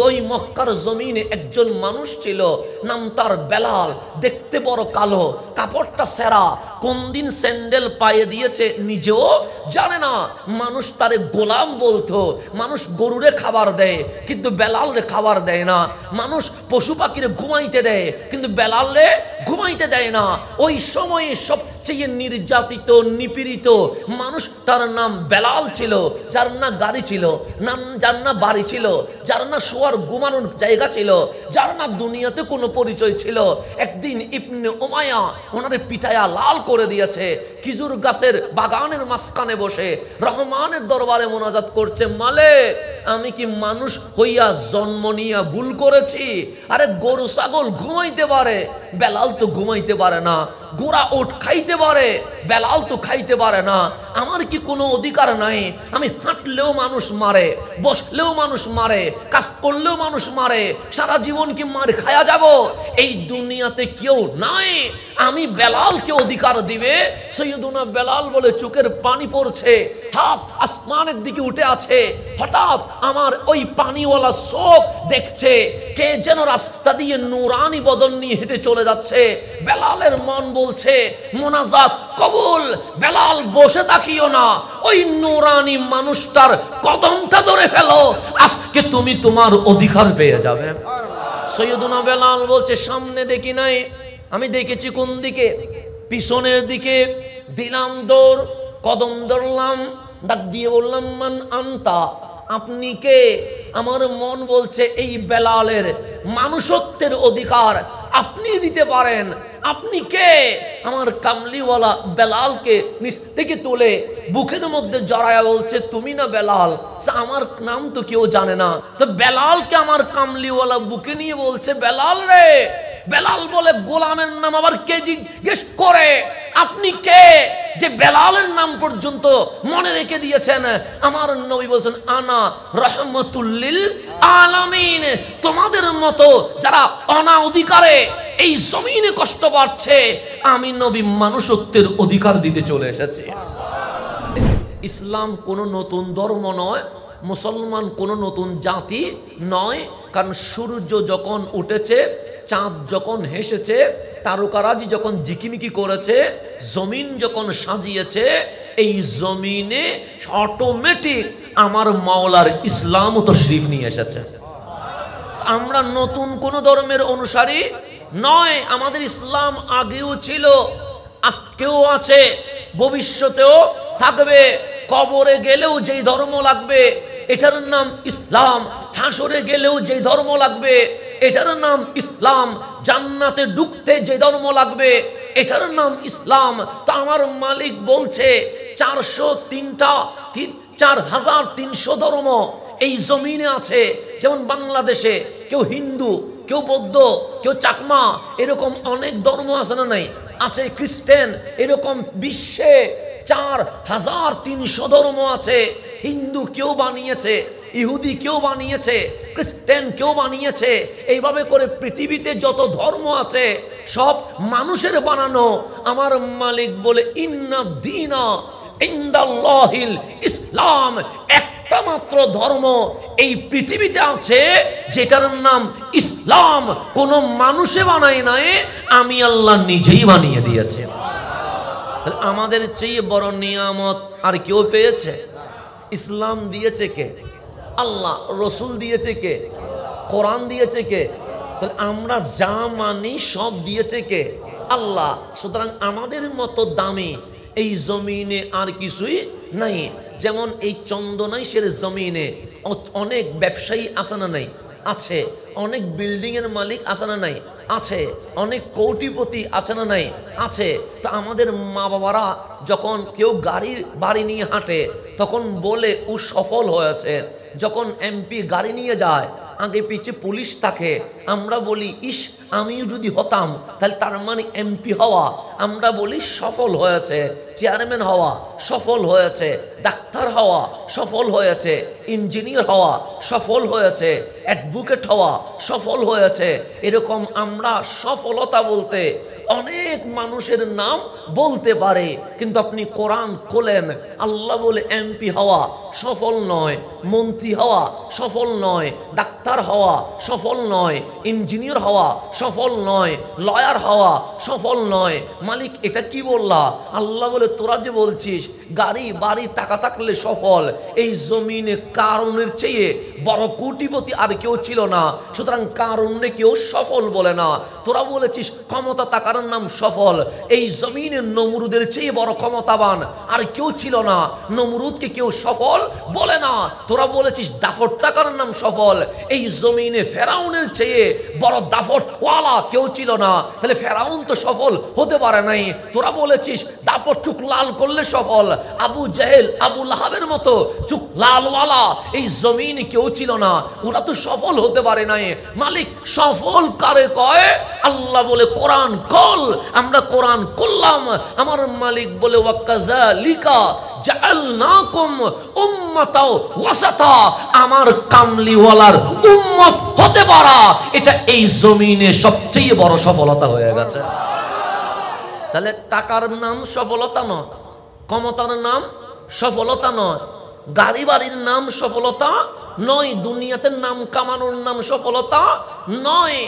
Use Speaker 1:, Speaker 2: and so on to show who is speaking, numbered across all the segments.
Speaker 1: ওই মক্কার জমিনে একজন মানুষ ছিল, নাম তার বেলাল। দেখতে বড় কালো, কাপড়টা সেরা, কোন দিন স্যান্ডেল পায়ে দিয়েছে নিজেও জানে না। মানুষ তারে গোলাম বলতো। মানুষ গরুরে খাবার দেয় কিন্তু বেলালরে খাবার দেয় না। মানুষ পশু পাখিরে ঘুমাইতে দেয় কিন্তু বেলালরে ঘুমাইতে দেয় না। ওই সময়ে সবচেয়ে নির্যাতিত নিপীড়িত মানুষ, তার নাম বেলাল ছিল। যার না গাড়ি ছিল, যার না বাড়ি ছিল, যার না শোয়ার ঘুমানোর জায়গা ছিল, যার না দুনিয়াতে কোনো পরিচয় ছিল। একদিন ইবনে উমাইয়া ওনারে পিটায়া লাল করে দিয়েছে। খেজুর গাছের বাগানের মাঝখানে বসে রহমানের দরবারে মোনাজাত করছে, মালিক আমি কি মানুষ হইয়া জন্ম নিয়া ভুল করেছি? আরে গরু ছাগল ঘুমাইতে পারে, বেলাল তো ঘুমাইতে পারে না। গোড়া ওঠ খাইতে পারে, বেলাল তো খাইতে পারে না। আমার কি কোনো অধিকার নাই? আমি হাঁটলেও মানুষ মারে, বসলেও মানুষ মারে, কাজ করলেও মানুষ মারে। সারা জীবন কি মার খায়া যাব? এই দুনিয়াতে কেউ নাই আমি বেলালকে অধিকার দিবে? সৈয়দুনা বেলাল বলে চোখের পানি পড়ছে, হাত আসমানের দিকে উঠে আছে। হঠাৎ আমার ওই পানিওয়ালা চোখ দেখছে কে যেন রাস্তা দিয়ে নূরানি বদন নিয়ে হেঁটে চলে যাচ্ছে। বেলালের মন বলছে মোনাজাত কবুল। বেলাল বসে তাকিও না, ওই নূরানি মানুষটার কদমটা ধরে ফেলো, আজকে তুমি তোমার অধিকার পেয়ে যাবে। সৈয়দুনা বেলাল বলছে সামনে দেখি নাই, আমি দেখেছি কোন দিকে? পিছনের দিকে। দিলাম দৌড়, কদম ধরলাম, ডাক দিয়ে বললাম মান আনতা, আপনি কে? আমার মন বলছে এই বেলালের মানুষত্বের অধিকার আপনি দিতে পারেন। আপনি কে? আমার কামলিওয়ালা বেলালকে নিচ থেকে তুলে বুকের মধ্যে জড়ায়া বলছে তুমি না বেলাল? আমার নাম তো কেউ জানে না। তো বেলালকে আমার কামলিওয়ালা বুকে নিয়ে বলছে বেলাল রে। বেলাল বলে গোলামের নাম আবার কে জিজ্ঞেস করে? আপনি কে যে বেলালের নাম পর্যন্ত মনে রেখে দিয়েছেন? আমার নবী বলছেন আনা রহমতুল লিল আলামিন। তোমাদের মতো যারা অনা অধিকারে এই জমিনে কষ্ট পাচ্ছে, আমি নবী মানুষত্বের অধিকার দিতে চলে এসেছি। ইসলাম কোনো নতুন ধর্ম নয়, মুসলমান কোনো নতুন জাতি নয়। কারণ সূর্য যখন উঠেছে, চাঁদ যখন হেসেছে, তারকারাজি যখন ঝিকিমিকি করেছে, জমিন যখন সাজিয়েছে, এই জমিনে অটোমেটিক আমার মাওলার ইসলাম ও তশরিফ নিয়ে এসেছে। আমরা নতুন কোন ধর্মের অনুসারী নয়। আমাদের ইসলাম আগেও ছিল, আজকেও আছে, ভবিষ্যতেও থাকবে। কবরে গেলেও যেই ধর্ম লাগবে এটার নাম ইসলাম। হাসরে গেলেও যেই ধর্ম লাগবে এটার নাম ইসলাম। জান্নাতে ঢুকতে যে ধর্ম লাগবে এটার নাম ইসলাম। তা আমার মালিক বলছে 403 ধর্ম এই জমিনে আছে। যেমন বাংলাদেশে কেউ হিন্দু, কেউ বৌদ্ধ, কেউ চাকমা, এরকম অনেক ধর্ম আছে না নাই? আছে খ্রিস্টান, এরকম বিশ্বে 4300 ধর্ম আছে। হিন্দু কেউ বানিয়েছে, ইহুদি কেউ বানিয়েছে, খ্রিস্টান কেউ বানিয়েছে। এইভাবে করে পৃথিবীতে যত ধর্ম আছে সব মানুষের বানানো। আমার মালিক বলে ইন্না দীনা ইনদাল্লাহিল ইসলাম। একটা মাত্র ধর্ম এই পৃথিবীতে আছে যেটার নাম ইসলাম। কোনো মানুষে বানায় নাই, আমি আল্লাহ নিজেই বানিয়ে দিয়েছি। আমাদের চেয়ে বড় নিয়ামত আর কেউ পেয়েছে? ইসলাম দিয়েছে কে? আল্লাহ। রসুল দিয়েছে কে? কোরআন দিয়েছে কে? তাহলে আমরা যা মানি সব দিয়েছে কে? আল্লাহ। সুতরাং আমাদের মতো দামি এই জমিনে আর কিছুই নাই। যেমন এই চন্দনাইশের জমিনে অনেক ব্যবসায়ী আছে না নাই? আছে। অনেক বিল্ডিং এর মালিক আছে না নাই? আছে। অনেক কোটিপতি আছে না নাই? আছে। তো আমাদের মা বাবারা যখন কেউ বাড়ি নিয়ে হাঁটে তখন বলে ও সফল হয়েছে। যখন এমপি গাড়ি নিয়ে যায় আগে পিছে পুলিশ থাকে, আমরা বলি ইস আমিও যদি হতাম তাহলে তার মানে এমপি হওয়া। আমরা বলি সফল হয়েছে। চেয়ারম্যান হওয়া সফল হয়েছে, ডাক্তার হওয়া সফল হয়েছে, ইঞ্জিনিয়ার হওয়া সফল হয়েছে, অ্যাডভোকেট হওয়া সফল হয়েছে। এরকম আমরা সফলতা বলতে অনেক মানুষের নাম বলতে পারে, কিন্তু আপনি কোরআন খোলেন, আল্লাহ বলে এমপি হওয়া সফল নয়, মন্ত্রী হওয়া সফল নয়, ডাক্তার হওয়া সফল নয়, ইঞ্জিনিয়ার হওয়া সফল নয়, লয়ার হওয়া সফল নয়। মালিক এটা কি বললা? আল্লাহ বলে তোরা যে বলছিস গাড়ি বাড়ি টাকা থাকলে সফল, এই জমিনে কারণের চেয়ে বড় কোটিপতি আর কেউ ছিল না, সুতরাং কারণে কেউ সফল বলে না। তোরা বলেছিস ক্ষমতা থাকার নাম সফল, এই জমিনে নমরুদের চেয়ে বড় ক্ষমতাবান আর কেউ ছিল না, নমরুদকে কেউ সফল বলে না। তোরা বলেছিস দাফট টাকার নাম সফল, এই জমিনে ফেরাউনের চেয়ে বড় দাফট ওয়ালা কেউ ছিল না, তাহলে ফেরাউন তো সফল হতে পারে নাই। তোরা বলেছিস দাপট চুক লাল করলে সফল, আবু জাহেল আবু লাহাবের মতো চুক লালওয়ালা এই জমিনে কেউ ছিল না, ওরা তো সফল হতে পারে নাই। মালিক সফল কারে কয়? আল্লাহ বলে কোরআন কল, আমরা কোরআন করলাম। আমার মালিক বলে ওয়াকাযালিকা জাআলনাকুম উম্মাতাও ওয়াসাতা, আমার কামলিওয়ালার উম্মত হতে পারা এটা এই জমিনে সবচেয়ে বড় সফলতা হয়ে গেছে। তাহলে টাকার নাম সফলতা নয়, ক্ষমতার নাম সফলতা নয়, গাড়ি বাড়ির নাম সফলতা নয়, দুনিয়াতে নাম কামানোর নাম সফলতা নয়,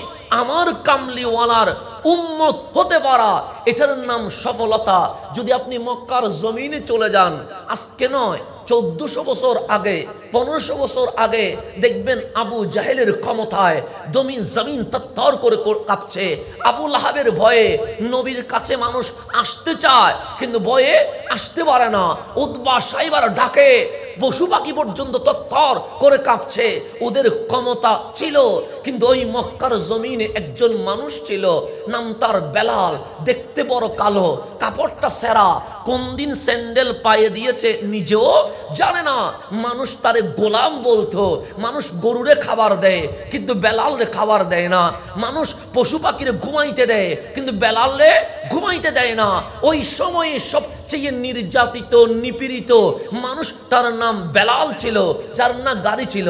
Speaker 1: আমার কামলিওয়ালার উম্মত হতে পারা এটার নাম সফলতা। যদি আপনি মক্কার জমিনে চলে যান, আজকে নয় 1400 বছর আগে 1500 বছর আগে দেখবেন আবু জাহেলের ক্ষমতায় জমিন তত্তর করে কাঁপছে। আবু লাহাবের ভয়ে নবীর কাছে মানুষ আসতে চায় কিন্তু ভয়ে আসতে পারে না। উতবা সাইবার ডাকে পশু পাখি পর্যন্ত তত্তর করে কাঁপছে। ওদের ক্ষমতা ছিল, কিন্তু ওই মক্কার জমিনে একজন মানুষ ছিল, নাম তার বেলাল। দেখতে বড় কালো, কাপড়টা সেরা, কোন দিন স্যান্ডেল পায়ে দিয়েছে নিজেও জানে না। মানুষ তারে গোলাম বলতো। মানুষ গরুরে খাবার দেয় কিন্তু বেলালরে খাবার দেয় না। মানুষ পশু পাখিরে ঘুমাইতে দেয় কিন্তু বেলালরে ঘুমাইতে দেয় না। ওই সময়ে সবচেয়ে নির্যাতিত নিপীড়িত মানুষ তার নাম বেলাল ছিল, যার না গাড়ি ছিল,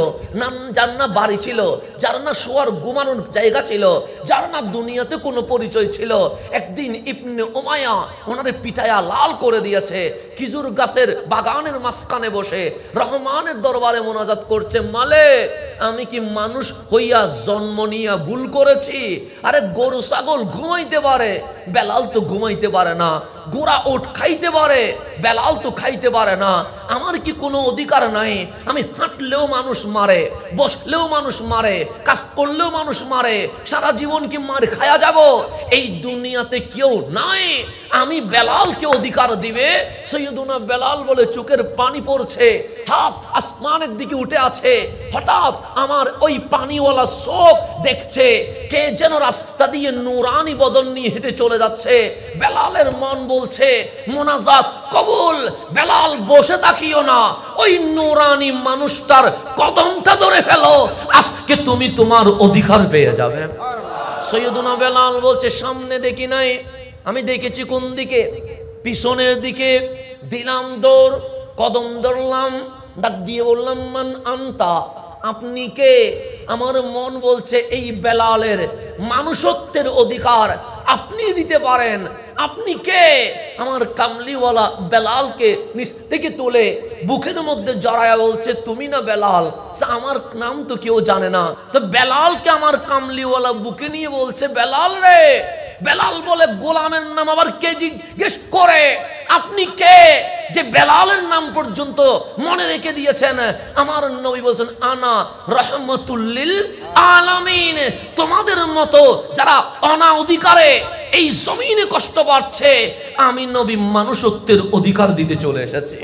Speaker 1: যার না বাড়ি ছিল, যার না শোয়ার ঘুমানোর জায়গা ছিল, যার না দুনিয়াতে কোনো পরিচয় ছিল। একদিন ইবনে উমাইয়া ওনারে পিটায়া লাল করে দিয়েছে। খেজুর গাছের বাগানের মাঝখানে বসে রহমানের দরবারে মোনাজাত করছে, মালে আমি কি মানুষ হইয়া জন্ম নিয়া ভুল করেছি? আরে গরু ছাগল ঘুমাইতে পারে, বেলাল তো ঘুমাইতে পারে না। গোড়া ওট খাইতে পারে, বেলাল তো খাইতে পারে না। আমার কি কোনো অধিকার নাই? আমি হাঁটলেও মানুষ মারে, বসলেও মানুষ মারে, কাজ করলেও মানুষ মারে, সারা জীবন কি মার খায়া যাব? এই দুনিয়াতে কেউ নাই আমি বেলালকে অধিকার দিবে? সৈয়দুনা বেলাল বলে চোখের পানি পড়ছে, হাত আসমানের দিকে উঠে আছে। হঠাৎ আমার ওই পানিওয়ালা চোখ দেখছে কে যেন রাস্তা দিয়ে নূরানি বদন নিয়ে হেঁটে চলে যাচ্ছে। বেলালের মন বলছে মোনাজাত কবুল। বেলাল বসে তাকিও না, ওই নূরানি মানুষটার কদমটা ধরে ফেলো, আজকে তুমি তোমার অধিকার পেয়ে যাবে। সৈয়দুনা বেলাল বলছে সামনে দেখি নাই, আমি দেখেছি কোন দিকে? পিছনের দিকে। দিলাম দৌড়, কদম ধরলাম, ডাক দিয়ে বললাম মান আনতা, আপনি কে? আমার মন বলছে এই বেলালের মানুষত্বের অধিকার আপনি দিতে পারেন। আপনি কে? আমার কামলিওয়ালা বেলালকে নিচ থেকে তুলে বুকের মধ্যে জড়ায়া বলছে তুমি না বেলাল? আমার নাম তো কেউ জানে না। তো বেলালকে আমার কামলিওয়ালা বুকে নিয়ে বলছে বেলাল রে। বেলাল বলে গোলামের নাম আবার কে জিজ্ঞেস করে? আপনি কে যে বেলালের নাম পর্যন্ত মনে রেখে দিয়েছেন? আমার নবী বলছেন আনা রহমতুল লিল আলামিন। তোমাদের মতো যারা অনা অধিকারে এই জমিনে কষ্ট পাচ্ছে, আমি নবী মানুষত্বের অধিকার দিতে চলে এসেছি।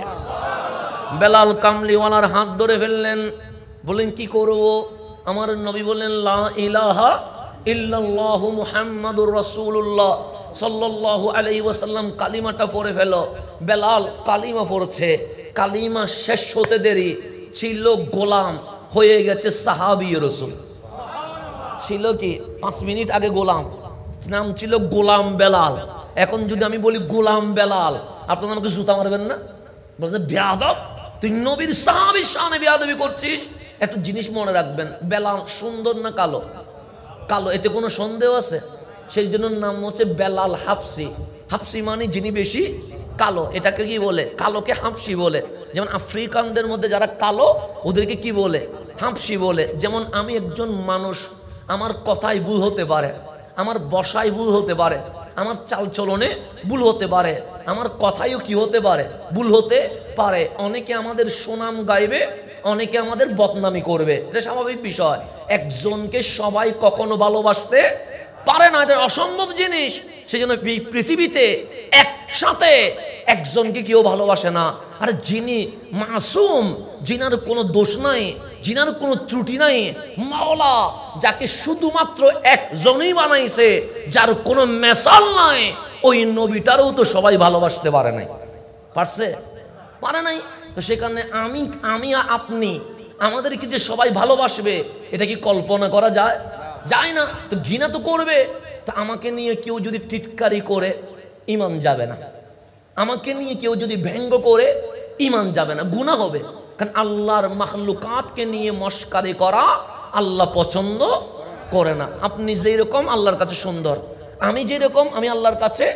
Speaker 1: বেলাল কামলিওয়ালার হাত ধরে ফেললেন, বলেন কি করব? আমার নবী বললেন লা ইলাহা ইল্লাল্লাহু মুহাম্মাদুর রাসূলুল্লাহ সাল্লাল্লাহু আলাইহি ওয়াসাল্লাম কালিমাটা পড়ে ফেলো। বেলাল কালিমা পড়ছে, কালিমা শেষ হতে দেরি, ছিল গোলাম, হয়ে গেছে সাহাবী রাসূল। ছিল কি 5 মিনিট আগে গোলাম, নাম ছিল গোলাম বেলাল। এখন যদি আমি বলি গোলাম বেলাল, আপনারা আমাকে জুতা মারবেন না? বলছেন বেয়াদব, তুই নবীর সাহাবীর শানে বেয়াদবি করছিস। একটা জিনিস মনে রাখবেন, বেলাল সুন্দর না কালো? কালো, এতে কোনো সন্দেহ আছে? সেই জন্য নাম হচ্ছে বেলাল হাফসি। হাফসি মানে যিনি বেশি কালো, এটাকে কি বলে? কালোকে হাফসি বলে। যেমন আফ্রিকানদের মধ্যে যারা কালো ওদেরকে কি বলে? হাফসি বলে। যেমন আমি একজন মানুষ, আমার কথায় ভুল হতে পারে, আমার বসায় ভুল হতে পারে, আমার চালচলনে ভুল হতে পারে, আমার কথায়ও কি হতে পারে? ভুল হতে পারে। অনেকে আমাদের সুনাম গাইবে, অনেকে আমাদের বদনামি করবে, এটা স্বাভাবিক বিষয়। একজনকে সবাই কখনো ভালোবাসতে পারে না, এটা অসম্ভব জিনিস। সেই জন্য পৃথিবীতে একসাথে একজনকে কেউ ভালোবাসে না। আর যিনি মাসুম, যিনার কোনো দোষ নাই, যিনার কোনো ত্রুটি নাই, মাওলা যাকে শুধুমাত্র একজনই বানাইছে, যার কোনো মেসাল নাই, ওই নবীটারও তো সবাই ভালোবাসতে পারে নাই। পারছে? পারে নাই। তো সেখানে আমি আপনি, আমাদেরকে যে সবাই ভালোবাসবে, এটা কি কল্পনা করা যায়? যায় না। তো ঘৃণা তো করবে। তা আমাকে নিয়ে কেউ যদি টিটকারি করে, ঈমান যাবে না। আমাকে নিয়ে কেউ যদি ব্যঙ্গ করে, ঈমান যাবে না, গুনাহ হবে। কারণ আল্লাহর মাখলুকাতকে নিয়ে মস্কারি করা আল্লাহ পছন্দ করে না। আপনি যেরকম আল্লাহর কাছে সুন্দর, আমি যেরকম আমি আল্লাহর কাছে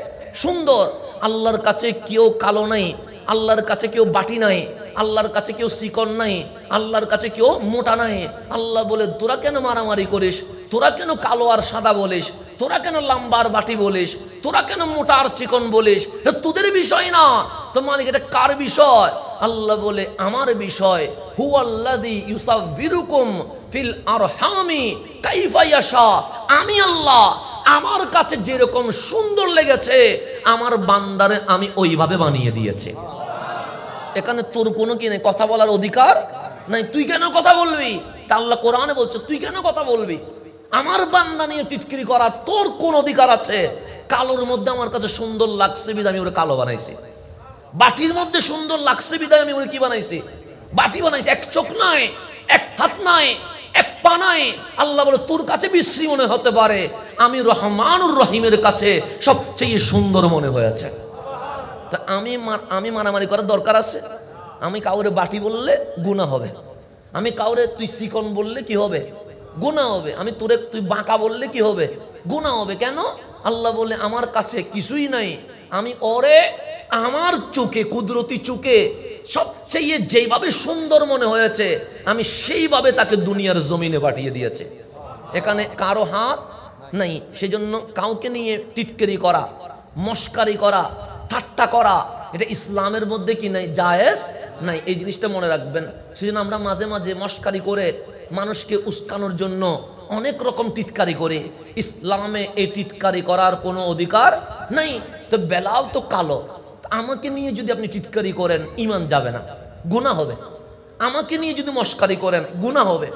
Speaker 1: সুন্দর। আল্লাহর কাছে কেউ কালো নাই, আল্লাহর কাছে কেউ বাটি নাই, আল্লাহর কাছে কেউ চিকন নাই, আল্লাহর কাছে কেউ মোটা নাই। আল্লাহ বলে তোরা কেন মারামারি করিস, তোরা কেন কালো আর সাদা বলিস, তোরা কেন লম্বা আর বাটি বলিস, তোরা কেন মোটা আর চিকন বলিস, এটা তোদের বিষয় না। তো মালিক এটা কার বিষয়? আল্লাহ বলে আমার বিষয়। হুয়াল্লাযী ইউসাউবিরুকুম ফিল আরহামি কাইফা ইয়াশা। আমি আল্লাহ, আমার কাছে যেরকম সুন্দর লেগেছে আমার বান্দারে আমি ওইভাবে বানিয়ে দিয়েছি। এখানে তোর কোনো কি নেই, কথা বলার অধিকার নাই। তুই কেন কথা বলবি? তা আল্লাহ কোরআনে বলছে তুই কেন কথা বলবি? আমার বান্দা নিয়ে টিটকিরি করার তোর কোন অধিকার আছে? কালোর মধ্যে আমার কাছে সুন্দর লাগছে বিধায় আমি ওরে কালো বানাইছি। বাটির মধ্যে সুন্দর লাগছে বিধায় আমি ওরে কি বানাইছি? বাটি বানাইছি। এক চোখ নাই, এক হাত নাই, এক পা নাই। আল্লাহ বলে তোর কাছে বিশ্রী মনে হতে পারে, আমি রহমানুর রহিমের কাছে সবচেয়ে সুন্দর মনে হয়েছে। তা আমি মারামারি করার দরকার আছে? আমি কাউরে বাটি বললে গুনাহ হবে, আমি কাউরে তুই চিকন বললে কি হবে? গুনাহ হবে। আমি তোরে তুই বাঁকা বললে কি হবে? গুনাহ হবে। কেন? আল্লাহ বলে আমার কাছে কিছুই নাই, আমি ওরে আমার চোখে, কুদরতি চোখে সবচেয়ে যেইভাবে সুন্দর মনে হয়েছে আমি সেইভাবে তাকে দুনিয়ার জমিনে পাঠিয়ে দিয়েছে। এখানে কারো হাত নাই। সেজন্য কাউকে নিয়ে টিটকারি করা, মস্কারি করা, ঠাট্টা করা, এটা ইসলামের মধ্যে কি নাই? জায়েজ নাই। এই জিনিসটা মনে রাখবেন। সেজন্য আমরা মাঝে মাঝে মস্কারি করে মানুষকে উস্কানোর জন্য অনেক রকম টিটকারি করি। ইসলামে এই টিটকারি করার কোনো অধিকার নাই। তো বেলাল তো কালো, আমাকে নিয়ে যদি আপনি টিটকারি করেন ঈমান যাবে না, গুনাহ হবে। আমাকে নিয়ে যদি মস্কারি করেন গুনাহ হবে।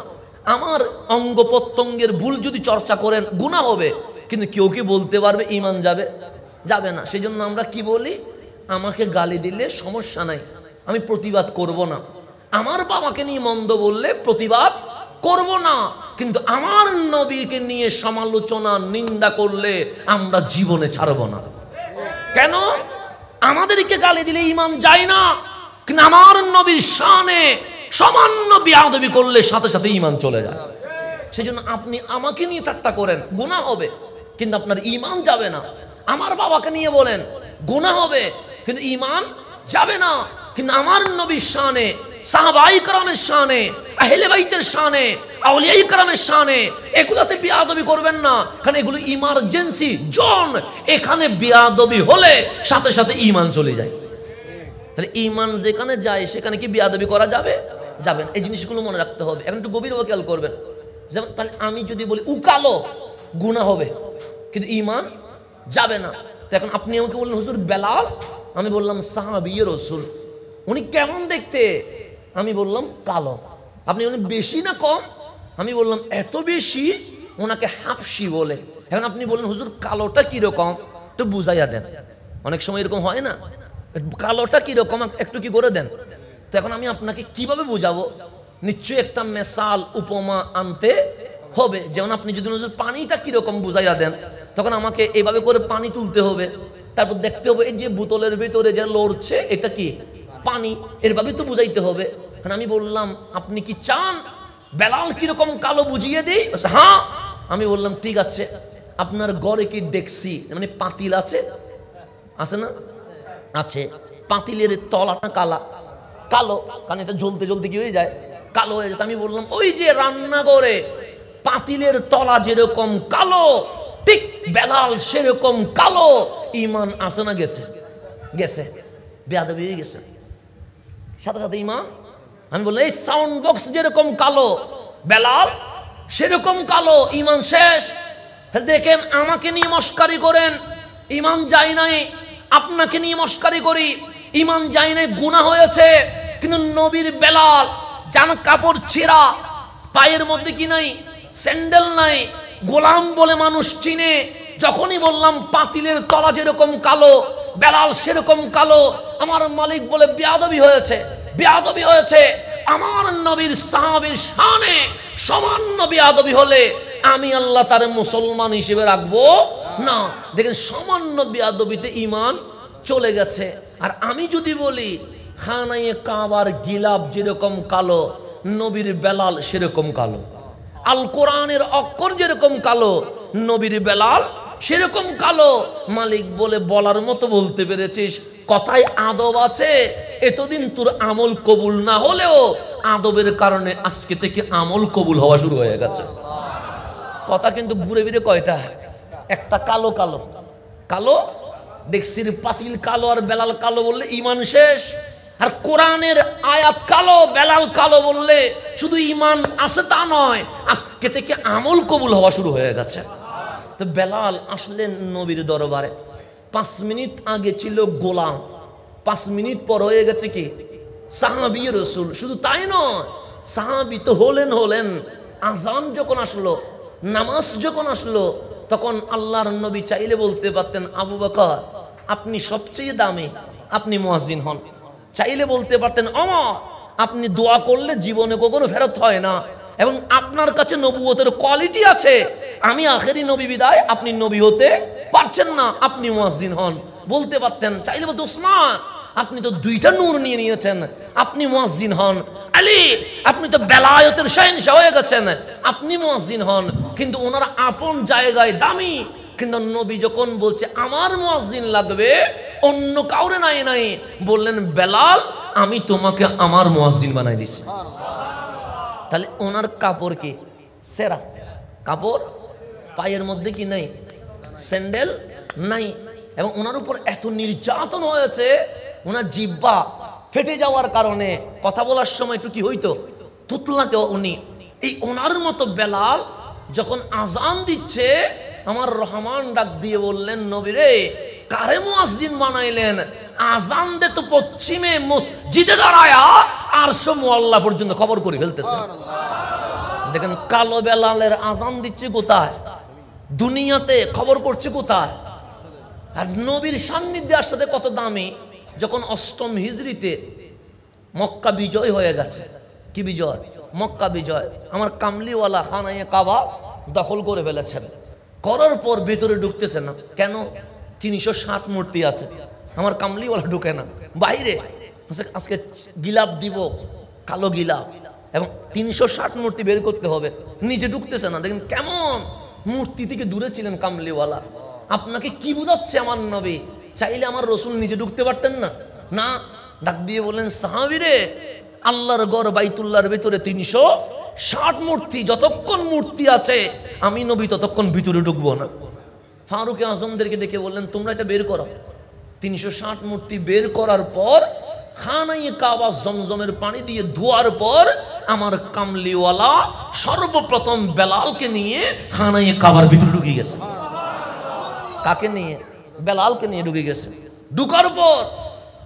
Speaker 1: আমার অঙ্গ প্রত্যঙ্গের ভুল যদি চর্চা করেন গুনাহ হবে। কিন্তু কেউ কি বলতে পারবে ঈমান যাবে? যাবে না। সেই জন্য আমরা কি বলি? আমাকে গালি দিলে সমস্যা নাই, আমি প্রতিবাদ করব না। আমার বাবাকে নিয়ে মন্দ বললে প্রতিবাদ করব না। কিন্তু আমার নবীকে নিয়ে সমালোচনা, নিন্দা করলে আমরা জীবনে ছাড়ব না। কেন? আমাদেরকে গালি দিলে ঈমান যায় না, কিন্তু আমার নবীর শানে সামান্য বেয়াদবি করলে সাথে সাথে ঈমান চলে যায়। সেজন্য আপনি আমাকে নিয়ে ঠাট্টা করেন গুনাহ হবে, কিন্তু আপনার ঈমান যাবে না। আমার বাবাকে নিয়ে বলেন গুনাহ হবে, কিন্তু ঈমান যাবে না। কিন্তু আমার নবীর শানে, সাহাবায়ে কেরামের শানে, আহলে বাইতের শানে, আউলিয়ায়ে কেরামের শানে এগুলাতে বেয়াদবি করবেন না, কারণ এগুলো ইমার্জেন্সি জোন। এখানে বেয়াদবি হলে সাথে সাথে ঈমান চলে যায়। তাহলে ঈমান যেখানে যায় সেখানে কি বেয়াদবি করা যাবে? যাবে না। এই জিনিসগুলো মনে রাখতে হবে। এখন একটু গভীরভাবে খেয়াল করবেন। যেমন তাহলে আমি যদি বলি উ কালো, গুনাহ হবে, কিন্তু ঈমান যাবে না। তো এখন আপনি আমাকে বললেন হুজুর বেলাল, আমি বললাম সাহাবী রাসূল, উনি কেমন দেখতে? আমি বললাম কালো। আপনি বলেন বেশি না কম? আমি বললাম এত বেশি, ওনাকে হাফসি বলে। এখন আপনি বললেন হুজুর কালোটা কিরকম, একটু বুঝাইয়া দেন। অনেক সময় এরকম হয় না, কালোটা কিরকম একটু কি করে দেন। তো এখন আমি আপনাকে কিভাবে বুঝাবো? নিশ্চয়ই একটা মেসাল, উপমা আনতে হবে। যেমন আপনি যদি হুজুর পানিটা কিরকম বুঝাইয়া দেন, তখন আমাকে এইভাবে করে পানি তুলতে হবে, তারপর দেখতে হবে এই যে বোতলের ভিতরে যে লড়ছে এটা কি পানি, এরভাবে তো বুঝাইতে হবে। আমি বললাম আপনি কি চান বেলাল কিরকম কালো বুঝিয়ে দিই? হ্যাঁ। আমি বললাম ঠিক আছে, আপনার ঘরে কি ডেকসি মানে পাতিল আছে? আছে না? আছে। পাতিলের তলাটা কালা, কালো, কারণ এটা জ্বলতে জ্বলতে কি হয়ে যায়, কালো হয়ে যায়। আমি বললাম ওই যে রান্নাঘরে পাতিলের তলা যেরকম কালো, ঠিক বেলাল সেরকম কালো। ইমান আছে না গেছে? গেছে, বেয়াদবি হয়ে গেছে সাথে সাথে ইমান। আমি বললাম এই সাউন্ড বক্স যেরকম কালো, বেলাল সেরকম কালো, ইমান শেষ। দেখেন আমাকে নিয়ে মস্কারি করেন, ইমান যায় নাই। আপনাকে নিয়ে মস্কারি করি, ইমান যায় নাই, গুনাহ হয়েছে। কিন্তু নবীর বেলাল জান কাপড় ছেঁড়া, পায়ের মধ্যে কি নাই, স্যান্ডেল নাই, গোলাম বলে মানুষ চিনে। যখনই বললাম পাতিলের তলা যেরকম কালো, বেলাল সেরকম কালো, আমার মালিক বলে বেয়াদবি হয়েছে, বেয়াদবি হয়েছে। আমার নবীর সাহাবীর শানে সামান্য বেয়াদবি হলে আমি আল্লাহ তার মুসলমান হিসেবে রাখবো না। দেখেন সামান্য বেয়াদবিতে ঈমান চলে গেছে। আর আমি যদি বলি খানায়ে কাবার গিলাফ যেরকম কালো, নবীর বেলাল সেরকম কালো, আল কোরআনের অক্ষর যেরকম কালো, নবীর বেলাল সেরকম কালো। মালিক বলে বলার মতো বলতে পেরেছিস, কথায় আদব আছে। এতদিন তোর আমল কবুল না হলেও আদবের কারণে আজকে থেকে আমল কবুল হওয়া শুরু হয়ে গেছে। কথা কিন্তু ঘুরে ফিরে কয়টা, একটা কালো কালো কালো ডেক্সির পাতিল কালো আর বেলাল কালো বললে ঈমান শেষ। আর কোরআনের আয়াত কালো, বেলাল কালো বললে শুধু ঈমান আছে তা নয়, আজকে থেকে আমল কবুল হওয়া শুরু হয়ে গেছে। তো বেলাল আসলেন নবীর দরবারে। 5 মিনিট আগে ছিল গোলাম, 5 মিনিট পর হয়ে গেছে কি সাহাবী রাসূল। শুধু তাই নয়, সাহাবী তো হলেন। আজান যখন আসলো, নামাজ যখন আসলো, তখন আল্লাহর নবী চাইলে বলতে পারতেন আবু বকর আপনি সবচেয়ে দামি, আপনি মুয়াজ্জিন হন। চাইলে বলতে পারতেন ওমর আপনি দোয়া করলে জীবনে কখনো ফেরত হয় না, এবং আপনার কাছে নবুয়তের কোয়ালিটি আছে। আমি আখেরি নবী বিদায়, আপনি নবী হতে পারছেন না, আপনি মুয়াজ্জিন হন। বলতে পারতেন। চাইলে বলতে ওসমান আপনি তো 2টা নূর নিয়ে নিয়েছেন, আপনি মুয়াজ্জিন হন। আলী আপনি তো বেলায়েতের শাহেনশাহ হয়ে গেছেন, আপনি মুয়াজ্জিন হন। কিন্তু ওনারা আপন জায়গায় দামি, কিন্তু নবী যখন বলছে আমার মুয়াজ্জিন লাগবে, অন্য কাউরে নাই, বললেন বেলাল আমি তোমাকে আমার মুয়াজ্জিন বানাই দিছি। তাহলে ওনার কাপড় কি সেরা কাপড়, পায়ের মধ্যে কি নাই, স্যান্ডেল নাই, এবং ওনার উপর এত নির্যাতন হয়েছে, ওনার জিহ্বা ফেটে যাওয়ার কারণে কথা বলার সময় একটু কি হইতো, তুতলাতে উনি। এই ওনার মতো বেলাল যখন আজান দিচ্ছে, আমার রহমান ডাক দিয়ে বললেন নবী রে কারে মুয়াজ্জিন বানাইলেন? আজান দে তো পশ্চিমে মসজিদে দাঁড়ায়া আরশ মুআল্লা পর্যন্ত খবর করে ফেলতেছে। দেখেন কালো বেলালের আজান দিচ্ছে কোথায়, দুনিয়াতে খবর করছে কোথায়। আর নবীর সান্নিধ্যে আসতে কত দামি। যখন 8ম হিজরিতে মক্কা বিজয় হয়ে গেছে, কি বিজয়, মক্কা বিজয়, আমার কামলিওয়ালা খানায়ে কাবা দখল করে ফেলেছেন। করার পর ভেতরে ঢুকতেছে না কেন? 360 মূর্তি আছে, আমার কামলিওয়ালা ঢুকে না, বাইরে আজকে গিলাপ দিব, কালো গিলাপ, এবং 360 মূর্তি বের করতে হবে, নিজে ঢুকতেছে না। দেখেন কেমন মূর্তি থেকে দূরে ছিলেন কামলিওয়ালা। আপনাকে কি বুঝাচ্ছে আমার নবী? চাইলে আমার রসুল নিজে ঢুকতে পারতেন না? না, ডাক দিয়ে বললেন সাহাবী রে আল্লাহর ঘর বাইতুল্লাহর ভেতরে 360 মূর্তি, যতক্ষণ মূর্তি আছে আমি নবী ততক্ষণ ভিতরে ঢুকবো না। ফারুক আজমদেরকে দেখে বললেন তোমরা এটা বের করো। 360 মূর্তি বের করার পর খানায়ে কাবা জমজমের পানি দিয়ে ধোয়ার পর আমার কামলিওয়ালা সর্বপ্রথম বেলালকে নিয়ে খানায়ে কাবার ভিতরে ঢুকে গেছে। কাকে নিয়ে? বেলালকে নিয়ে ঢুকে গেছে। ঢুকার পর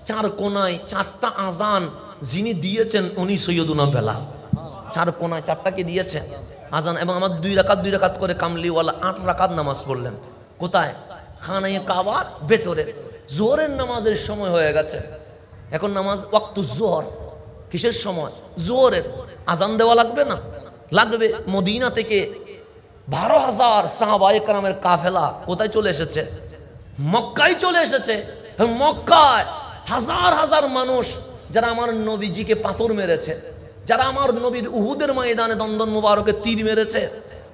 Speaker 1: 4 কোনায় 4টা আজান যিনি দিয়েছেন উনি সৈয়দুনা বেলাল। 4 কোনায় 4টা কে দিয়েছেন আজান, এবং আমার 2 রাকাত করে কামলিওয়ালা 8 রাকাত নামাজ পড়লেন। কোথায়? খানায়ে কাবার ভেতরে। জোহরের নামাজের সময় হয়ে গেছে, এখন নামাজ ওয়াক্তু জোহর। কিসের সময়? জোহরের। আজান দেওয়া লাগবে না? লাগবে। মদিনা থেকে 12,000 সাহাবায়ে কেরামের কাফেলা কোথায় চলে এসেছে? মক্কায় চলে এসেছে। মক্কায় হাজার হাজার মানুষ যারা আমার নবীজিকে পাথর মেরেছে, যারা আমার নবীর উহুদের ময়দানে দন্দন মুবারকে তীর মেরেছে,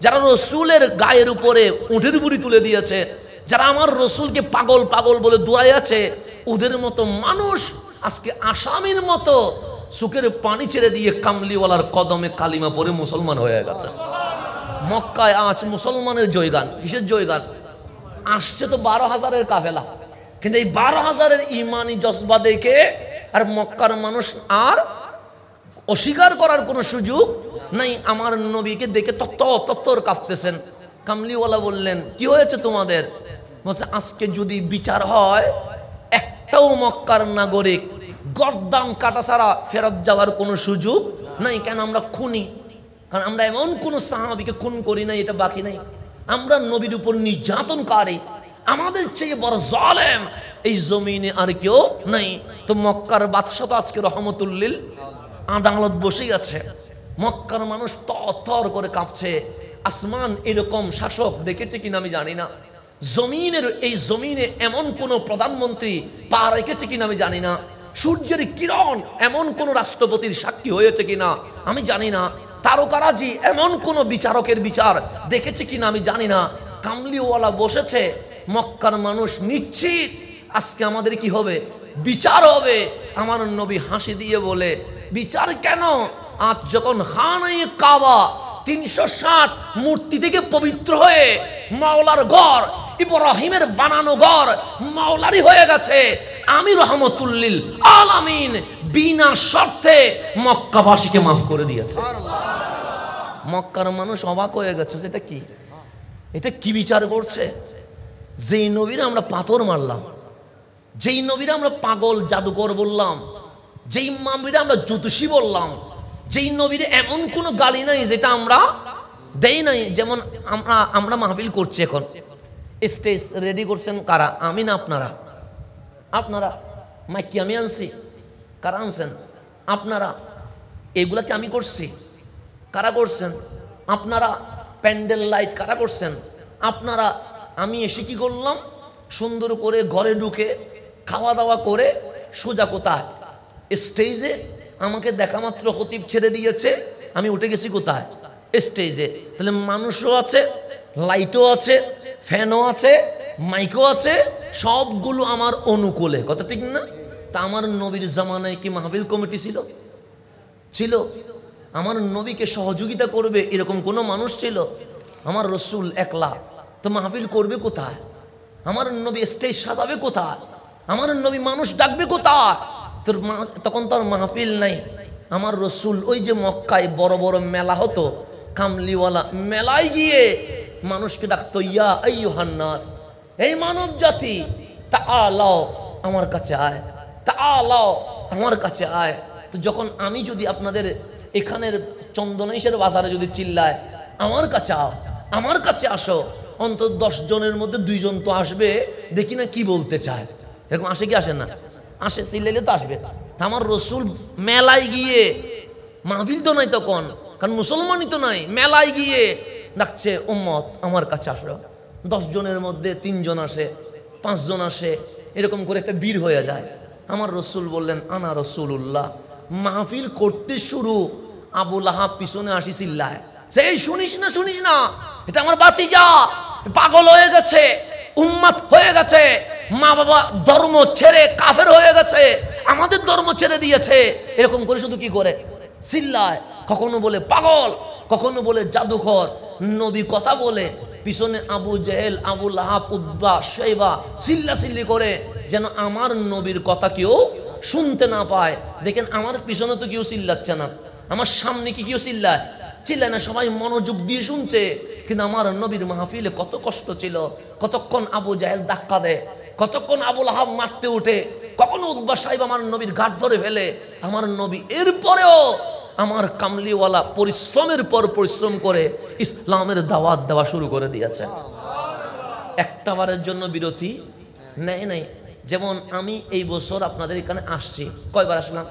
Speaker 1: যারা রসুলের গায়ের উপরে উটের বুড়ি তুলে দিয়েছে, যারা আমার রসুলকে পাগল পাগল বলে দোয়াই আছে, ওদের মতো মানুষ আজকে আসামির মতো চোখের পানি ছেড়ে দিয়ে কামলিওয়ালার কদমে কালিমা পরে মুসলমান হয়ে গেছে। মক্কায় আজ মুসলমানের জয়গান। কিসের জয়গান? আসছে তো 12,000-এর কাফেলা, কিন্তু এই 12,000-এর ইমানি জজবা দেখে আর মক্কার মানুষ আর অস্বীকার করার কোনো সুযোগ নাই। আমার নবীকে দেখে তত্তর কাঁপতেছেন। কামলিওয়ালা বললেন, কি হয়েছে তোমাদের? বলছে, আজকে যদি বিচার হয়, একটাও মক্কার নাগরিক গর্দান কাটা ছাড়া ফেরত যাওয়ার কোনো সুযোগ নাই। কেন? আমরা খুনি, কারণ আমরা এমন কোনো সাহাবীকে খুন করি নাই, এটা বাকি নাই। আমরা নবীর উপর নির্যাতনকারী, আমাদের চেয়ে বড় জালেম এই জমিনে আর কেউ নাই। তো মক্কার বাদশা তো আজকে রহমতুল্লিল আদালত বসেই আছে। মক্কার মানুষ তর করে কাঁপছে। আসমান এরকম শাসক দেখেছে কিনা আমি জানি না, এই জমিনে এমন কোন প্রধানমন্ত্রী পা রেখেছে কিনা আমি জানি না, সূর্যের কিরণ এমন কোন রাষ্ট্রপতির সাক্ষী হয়েছে কিনা আমি জানি না, তারকারাজি এমন কোন বিচারকের বিচার দেখেছে কিনা আমি জানি না। কামলিওয়ালা বসেছে, মক্কার মানুষ নিশ্চিত আজকে আমাদের কি হবে? বিচার হবে। আমার নবী হাসি দিয়ে বলে, বিচার কেন? আজ যখন খানায়ে কাবা 360 মূর্তি থেকে পবিত্র হয়ে মাওলার ঘর, ইব্রাহিমের বানানো ঘর মাওলারই হয়ে গেছে, আমি রহমতুল্লিল আলামিন বিনা শর্তে মক্কাবাসীকে মাফ করে দিয়েছে। মক্কার মানুষ অবাক হয়ে গেছে, এটা কি? এটা কি বিচার করছে? যেই নবীরা আমরা পাথর মারলাম, যেই নবীরা আমরা পাগল জাদুকর বললাম, যেই নবীরা আমরা জ্যোতিষী বললাম, যেই নবীর এমন কোনো গালি নাই যেটা আমরা দেই নাই। যেমন আমরা মাহফিল করছি, এখন স্টেজ রেডি করছেন কারা? আমি না আপনারা? আপনারা। মাইক কি আমি আনছি? কারা আনছেন? আপনারা। এগুলা কি আমি করছি? কারা করছেন? আপনারা। প্যান্ডেল লাইট কারা করছেন? আপনারা। আমি এসে কি করলাম? সুন্দর করে ঘরে ঢুকে খাওয়া দাওয়া করে সোজা কোথায়? স্টেজে। আমাকে দেখা মাত্র খতিব ছেড়ে দিয়েছে, আমি উঠে গেছি কোথায়? স্টেজে। তাহলে মানুষও আছে, লাইটও আছে, ফ্যানও আছে, মাইকও আছে, সবগুলো আমার অনুকূলে। কথা ঠিক না? তা আমার নবীর জামানায় কি মাহফিল কমিটি ছিল? ছিল? আমার নবীকে সহযোগিতা করবে এরকম কোনো মানুষ ছিল? আমার রসুল একলা, তো মাহফিল করবে কোথায়? আমার নবী স্টেজ সাজাবে কোথায়? আমার নবী মানুষ ডাকবে কোথায়? তখন তার মাহফিল নাই। আমার রসুল ওই যে মক্কায় বড় বড় মেলা হতো, কামলিওয়ালা মেলায় গিয়ে মানুষকে ডাকতো, ইয়া আইয়ুহান নাস, এই মানব জাতি, তাআলাও আমার কাছে আয়, তাআলাও আমার কাছে আয়। তো যখন আমি যদি আপনাদের এখানের চন্দনেশ্বর বাজারে যদি চিল্লায়, আমার কাছে আও, আমার কাছে আসো, অন্তত 10 জনের মধ্যে 2 জন তো আসবে, দেখি না কি বলতে চায়। এরকম আসে কি আসে না? আসে, চিল্লাইলে তো আসবে। আমার রসুল মেলায় গিয়ে, মাহফিল তো নাই তখন, কারণ মুসলমানই তো নাই, মেলায় গিয়ে ডাকছে, উম্মত আমার কাছে আসো। 10 জনের মধ্যে 3 জন আসে, 5 জন আসে, এরকম করে একটা ভিড় হয়ে যায়। আমার রসুল বললেন, আনা রসুল্লাহ। মাহফিল করতে শুরু, আবু লাহাব পিছনে আসি চিল্লায়, সেই শুনিস না, শুনিস না, এটা আমার বাতিজা, পাগল হয়ে গেছে, উম্মাত হয়ে গেছে, মা বাবা ধর্ম ছেড়ে কাফের হয়ে গেছে, আমাদের ধর্ম ছেড়ে দিয়েছে। এরকম করে শুধু কি করে? চিল্লায়। কখনো বলে পাগল, কখনো বলে জাদুঘর। নবী কথা বলে, পিছনে আবু জেহেল, আবু লাহাব, উদ্বা, শৈবা চিল্লাচিল্লি করে, যেন আমার নবীর কথা কেউ শুনতে না পায়। দেখেন আমার পিছনে তো কেউ চিল্লাচ্ছে না, আমার সামনে কি কেউ চিল্লায়? চিল্লায় না, সবাই মনোযোগ দিয়ে শুনছে। কিন্তু আমার নবীর মাহফিলে কত কষ্ট ছিল, কতক্ষণ আবু জাহেল ধাক্কা দেয়, কতক্ষণ আবু লাহাব মারতে উঠে, কখনো উদ্বা সাহেব আমার নবীর ঘাট ধরে ফেলে। আমার নবী এরপরেও আমার কামলিওয়ালা পরিশ্রমের পর পরিশ্রম করে ইসলামের দাওয়াত দেওয়া শুরু করে দিয়েছে। একটাবারের জন্য বিরতি নেই নাই। যেমন আমি এই বছর আপনাদের এখানে আসছি, কয়বার আসলাম?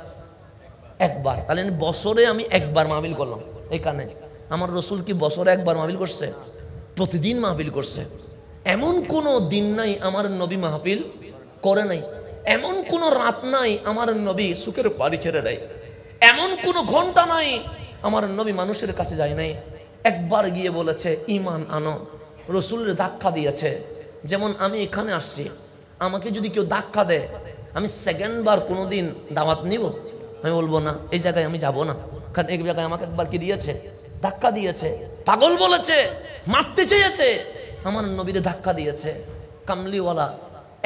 Speaker 1: একবার। তাহলে বছরে আমি একবার মাহফিল করলাম এখানে। আমার রসুল কি বছরে একবার মাহফিল করছে? প্রতিদিন মাহফিল করছে। এমন কোনো দিন নাই আমার নবী মাহফিল করে নাই, এমন কোনো রাত নাই আমার নবী সুখের পানি ছেড়ে দেয়, এমন কোনো ঘন্টা নাই আমার নবী মানুষের কাছে যায় নাই। একবার গিয়ে বলেছে ঈমান আনো, রসুলের ধাক্কা দিয়েছে। যেমন আমি এখানে আসছি, আমাকে যদি কেউ ধাক্কা দেয়, আমি সেকেন্ড বার কোনোদিন দাওয়াত নিব? আমি বলবো না, এই জায়গায় আমি যাব না, কারণ এক জায়গায় আমাকে একবার কি দিয়েছে, ধাক্কা দিয়েছে, পাগল বলেছে, মারতে চেয়েছে, আমার নবীরে ধাক্কা দিয়েছে। কামলিওয়ালা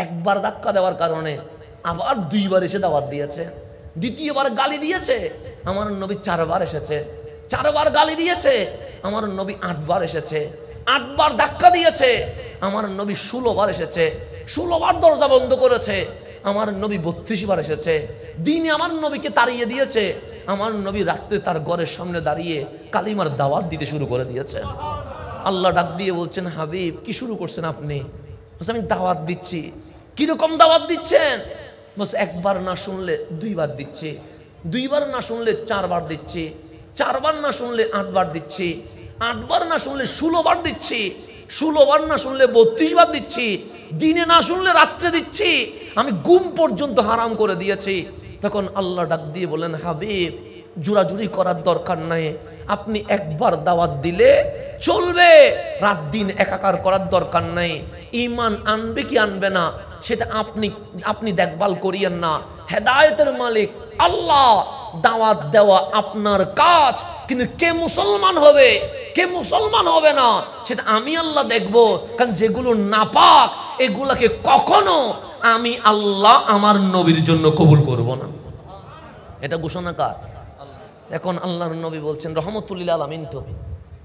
Speaker 1: একবার ধাক্কা দেওয়ার কারণে আবার 2 বার এসে দাওয়াত দিয়েছে। দ্বিতীয়বার গালি দিয়েছে, আমার নবী 4 বার এসেছে। 4 বার গালি দিয়েছে, আমার নবী 8 বার এসেছে। 8 বার ধাক্কা দিয়েছে, আমার নবী 16 বার এসেছে। 16 বার দরজা বন্ধ করেছে, আমার নবী 32 বার এসেছে। দিনে আমার নবীকে তাড়িয়ে দিয়েছে, আমার নবী রাত্রে তার ঘরের সামনে দাঁড়িয়ে কালিমার দাওয়াত দিতে শুরু করে দিয়েছে। আল্লাহ ডাক দিয়ে বলছেন, হাবিব কি শুরু করছেন আপনি? আমি দাওয়াত দিচ্ছি। কিরকম দাওয়াত দিচ্ছেন? বস একবার না শুনলে 2 বার দিচ্ছি, 2 বার না শুনলে 4 বার দিচ্ছি, 4 বার না শুনলে 8 বার দিচ্ছি, 8 বার না শুনলে 16 বার দিচ্ছি, 16 বার না শুনলে 32 বার দিচ্ছি, দিনে না শুনলে রাত্রে দিচ্ছি, আমি ঘুম পর্যন্ত হারাম করে দিয়েছি। তখন আল্লাহ ডাক দিয়ে বলেন, হাবিব জোরাজুরি করার দরকার নাই, আপনি একবার দাওয়াত দিলে চলবে, রাত দিন একাকার করার দরকার নাই। ঈমান আনবে কি আনবে না সেটা আপনি দেখভাল করিয়েন না। হেদায়েতের মালিক আল্লাহ, দাওয়াত দেওয়া আপনার কাজ, কিন্তু কে মুসলমান হবে কে মুসলমান হবে না সেটা আমি আল্লাহ দেখব। কারণ যেগুলো নাপাক এগুলাকে কখনো আমি আল্লাহ আমার নবীর জন্য কবুল করব না। এটা ঘোষণা কার? এখন আল্লাহর নবী বলছেন রহমতুল লিল আলামিন, তো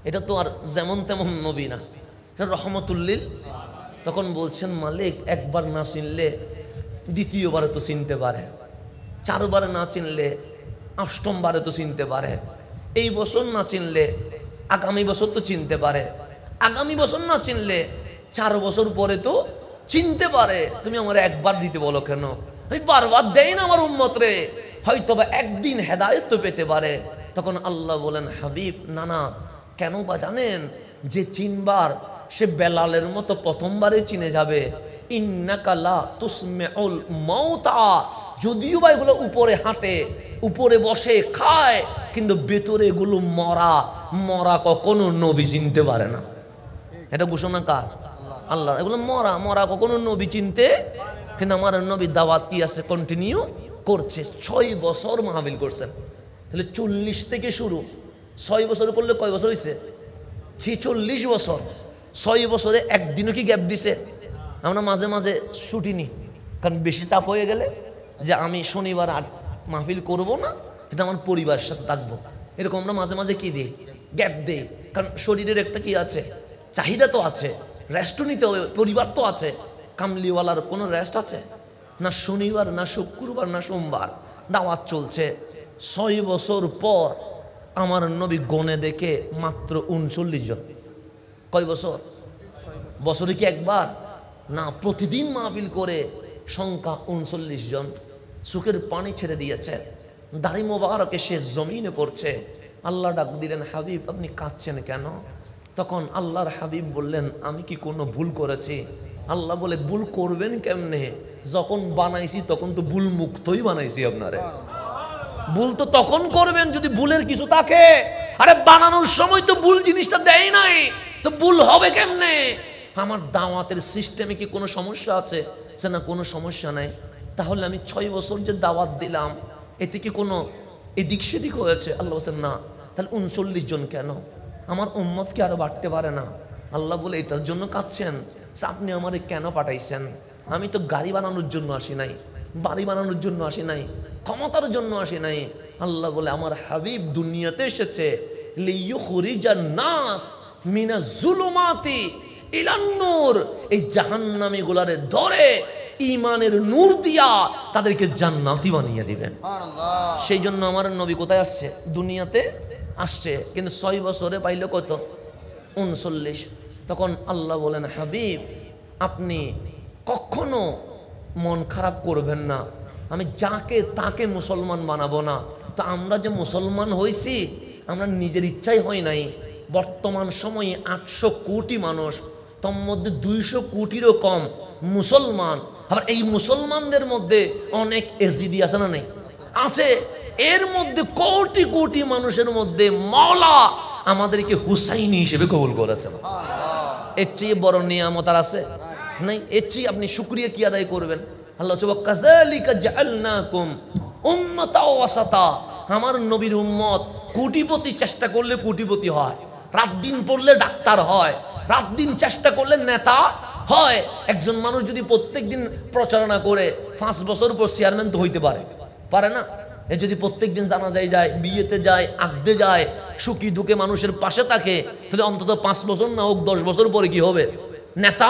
Speaker 1: এটা তো আর যেমন তেমন নবী না, এটা রহমতুল লিল। তখন বলছেন মালিক একবার না চিনলে দ্বিতীয়বারে তো চিনতে পারে, 4 বারে না চিনলে 8ম বারে তো চিনতে পারে, এই বছর না চিনলে আগামী বছর তো চিনতে পারে, আগামী বছর না চিনলে 4 বছর পরে তো চিনতে পারে। তুমি আমার একবার দিতে বলো কেন? আমি বারবার দেই না আমার উম্মত রে, হয়তো বা একদিন হেদায়েত তো পেতে পারে। তখন আল্লাহ বলেন, হাবিব না না, কেন বা জানেন? যে চিনবার সে বেলালের মতো প্রথমবারে চিনে যাবে। ইন্নাকা লা তুসমিউল মাউতা, যদিও বা এগুলো উপরে হাঁটে, উপরে বসে খায়, কিন্তু ভেতরে এগুলো মরা মরা, কখনো নবী চিনতে পারে না। এটা ঘোষণা কার? আল্লাহ। এগুলো মরা মরা, কখনো নবী চিনতে, কিন্তু আমার নবী দাওয়াত কি আছে কন্টিনিউ করছে। 6 বছর মাহফিল করছেন, তাহলে 40 থেকে শুরু, 6 বছর করলে কয় বছর হয়েছে? 46 বছর। 6 বছরে একদিনও কি গ্যাপ দিছে? আমরা মাঝে মাঝে ছুটি নিই, কারণ বেশি চাপ হয়ে গেলে যে আমি শনিবার আর মাহফিল করব না, এটা আমার পরিবারের সাথে থাকবো, এরকম আমরা মাঝে মাঝে কি দিই, গ্যাপ দেই। কারণ শরীরের একটা কি আছে, চাহিদা তো আছে, রেস্টও নিতে হবে, পরিবার তো আছে। কামলিওয়ালার কোনো রেস্ট আছে না? শনিবার না শুক্রবার না সোমবার দাওয়াত চলছে। 6 বছর পর আমার নবী গনে দেখে মাত্র 39 জন। কয় বছর? বছরে কি একবার না, প্রতিদিন মাহফিল করে সংখ্যা 39 জন। চোখের পানি ছেড়ে দিয়েছে, দাড়ি মোবারকে সে জমিনে পড়ছে। আল্লাহ ডাক দিলেন, হাবিব আপনি কাঁদছেন কেন? তখন আল্লাহর হাবিব বললেন, আমি কি কোনো ভুল করেছি? আল্লাহ বলে, ভুল করবেন কেমনে? যখন বানাইছি তখন তো ভুল মুক্তই বানাইছি আপনারে। ভুল তো তখন করবেন যদি ভুলের কিছু থাকে। আরে বানানোর সময় তো ভুল জিনিসটা দেয় নাই, তো ভুল হবে কেমনে? আমার দাওয়াতের সিস্টেমে কি কোনো সমস্যা আছে? সে না, কোনো সমস্যা নাই। তাহলে আমি 6 বছর যে দাওয়াত দিলাম এতে কি কোনো এদিক সেদিক হয়েছে? আল্লাহ বলছেন না। তাহলে 39 জন কেন? আমার উম্মত কি আরো বাড়তে পারে না? আল্লাহ বলে, এটার জন্য কাঁদছেন? আপনি আমারে কেন পাঠাইছেন? আমি তো গাড়ি বানানোর জন্য আসি নাই, বাড়ি বানানোর জন্য আসি নাই, ক্ষমতার জন্য আসি নাই। আল্লাহ বলে, আমার হাবিব দুনিয়াতে এসেছে লিইখরিজান নাস মিনাজ জুলুমাতি ইলান নূর, এই জাহান্নামী গুলারে ধরে ঈমানের নূর দিয়া তাদেরকে জান্নাতি বানিয়ে দিবেন। সেই জন্য আমার নবী কোথায় আসছে? দুনিয়াতে আসছে, কিন্তু 6 বছরে পাইল কত? 39। তখন আল্লাহ বলেন, হাবিব আপনি কখনো মন খারাপ করবেন না, আমি যাকে তাকে মুসলমান বানাবো না। তো আমরা যে মুসলমান হয়েছি, আমরা নিজের ইচ্ছাই হয় নাই। বর্তমান সময়ে 800 কোটি মানুষ, তোর মধ্যে 200 কোটিরও কম মুসলমান। আবার এই মুসলমানদের মধ্যে অনেক এজিদি আছে না? নেই? আছে। এর মধ্যে কোটি কোটি মানুষের মধ্যে মাওলা আমাদেরকে হুসাইনি হিসেবে কবুল করেছেন। এর চেয়ে বড় নিয়ামত আর আছে নাই? এর চেয়ে আপনি শুকরিয়া কি আদায় করবেন? আল্লাহ সুবহানাহু কাযালিকা জাআলনাকুম উম্মাতাও ওয়াসাতা, আমার নবীর উম্মত কোটিপতি চেষ্টা করলে কোটিপতি হয়, রাত দিন পড়লে ডাক্তার হয়, রাত দিন চেষ্টা করলে নেতা হয়। একজন মানুষ যদি প্রত্যেক দিন প্রচারণা করে 5 বছর পর চেয়ারম্যান তো হইতে পারে না? এ যদি প্রত্যেক দিন জানাজায় যায়, বিয়েতে যায়, আগদে যায়, সুখী দুঃখে মানুষের পাশে থাকে, তাহলে অন্তত 5 বছর না হোক 10 বছর পরে কি হবে? নেতা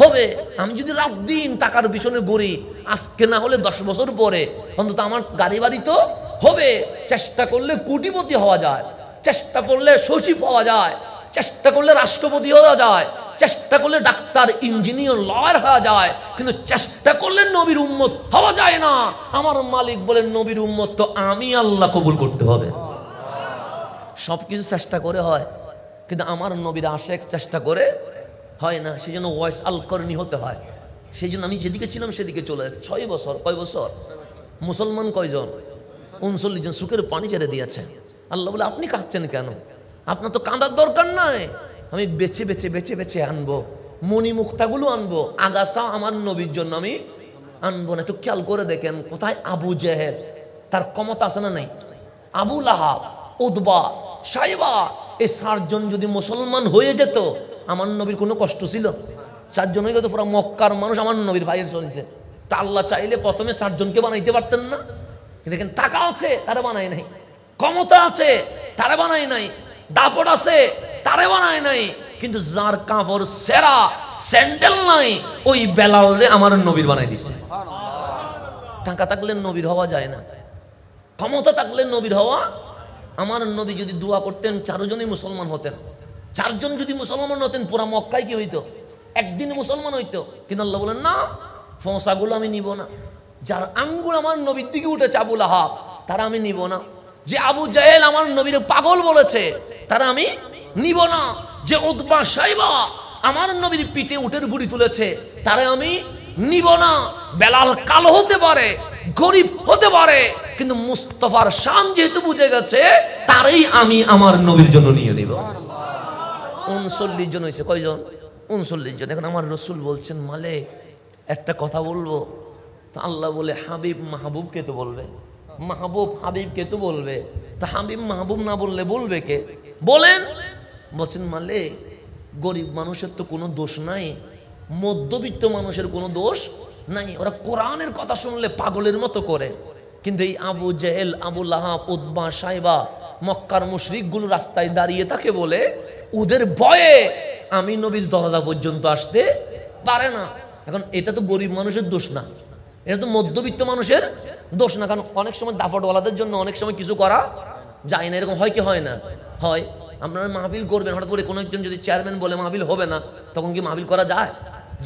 Speaker 1: হবে। আমি যদি রাত দিন টাকার পিছনে ঘুরি, আজকে না হলে 10 বছর পরে অন্তত আমার গাড়ি বাড়ি তো হবে। চেষ্টা করলে কোটিপতি হওয়া যায়, চেষ্টা করলে সচিব হওয়া যায়, চেষ্টা করলে রাষ্ট্রপতি হওয়া যায়, চেষ্টা করলে ডাক্তার, ইঞ্জিনিয়ার, লয়ার হওয়া যায়, কিন্তু চেষ্টা করলে নবীর উম্মত হওয়া যায় না। আমার মালিক বলেন নবীর উম্মত তো আমি আল্লাহ কবুল করতে হবে। সবকিছু চেষ্টা করে হয়, কিন্তু আমার নবীর আশেক চেষ্টা করে হয় না। সেই জন্য ওয়াইস আল করনি হতে হয়। সেই জন্য আমি যেদিকে ছিলাম সেদিকে চলে 6 বছর। কয় বছর? মুসলমান কয়জন? 39 জন সুখের পানি ছেড়ে দিয়েছে। আল্লাহ বলে আপনি কাঁদছেন কেন? আপনার তো কাঁদার দরকার নাই, আমি বেছে বেছে বেছে বেছে আনবো, মণিমুক্তাগুলো আনবো, আগাছা আমার নবীর জন্য আমি আনবো না। একটু খেয়াল করে দেখেন কোথায় আবু জেহেল, তার ক্ষমতা আছে না নাই? আবু লাহাব, উতবা, সাইবা, এই 4 জন যদি মুসলমান হয়ে যেত, আমার নবীর কোনো কষ্ট ছিল? 4 জন হয়ে গেত, পুরো মক্কার মানুষ আমার নবীর ভাইয়ের চলছে। তা আল্লাহ চাইলে প্রথমে 4 জনকে বানাইতে পারতেন না? দেখেন টাকা আছে তারা বানায় নাই, ক্ষমতা আছে তারা বানায় নাই, দাপট আছে তারে বানায় নাই, কিন্তু যার কাপড় সেরা, স্যান্ডেল নাই, ওই বেলালে আমার নবীর বানাই দিছে। টাকা থাকলে নবীর হওয়া যায় না, ক্ষমতা থাকলে নবীর হওয়া। আমার নবী যদি দোয়া করতেন 4 জনই মুসলমান হতেন, 4 জন যদি মুসলমান হতেন, পুরা মক্কায় কি হইতো? একদিনে মুসলমান হইতো। কিন্তু আল্লাহ বলেন না, ফোঁসাগুলো আমি নিব না। যার আঙ্গুল আমার নবীর দিকে উঠেছে আবু লাহাব, তারা আমি নিব না। যে আবু জাহেল আমার নবীর পাগল বলেছে, তারা আমি নিব না। যে উতবা, সাইবা আমার নবীর পিঠে উটের বুড়ি তুলেছে, তারা আমি নিব না। বেলাল কালো হতে পারে, গরিব হতে পারে, কিন্তু মুস্তাফার শান যেহেতু বুঝে গেছে, তারই আমি আমার নবীর জন্য নিয়ে নিব। 39 জন হয়েছে। কয়জন? 39 জন। এখন আমার রসুল বলছেন মালিক একটা কথা বলবো। তো আল্লাহ বলে হাবিব মাহবুবকে তো বলবে, মাহবুব হাবিবকে তো বলবে। তা হাবিব মাহবুব না বললে বলবে কে? বলেন। বলছেন মালিক গরিব মানুষের তো কোনো দোষ নাই, মধ্যবিত্ত মানুষের কোনো দোষ নাই, ওরা কোরআনের কথা শুনলে পাগলের মতো করে। কিন্তু এই আবু জেহেল, আবু লাহাব, উতবা, সাইবা, মক্কার মুশরিকগুলো রাস্তায় দাঁড়িয়ে থাকে বলে ওদের ভয়ে আমি নবীর দরজা পর্যন্ত আসতে পারে না। এখন এটা তো গরিব মানুষের দোষ না, এটা তো মধ্যবিত্ত মানুষের দোষ না। কারণ অনেক সময় দাফটওয়ালাদের জন্য অনেক সময় কিছু করা যায় না। এরকম হয় কি হয় না? হয়। আপনারা মাহফিল করবেন, হঠাৎ করে কোনো একজন যদি চেয়ারম্যান বলে মাহফিল হবে না, তখন কি মাহফিল করা যায়?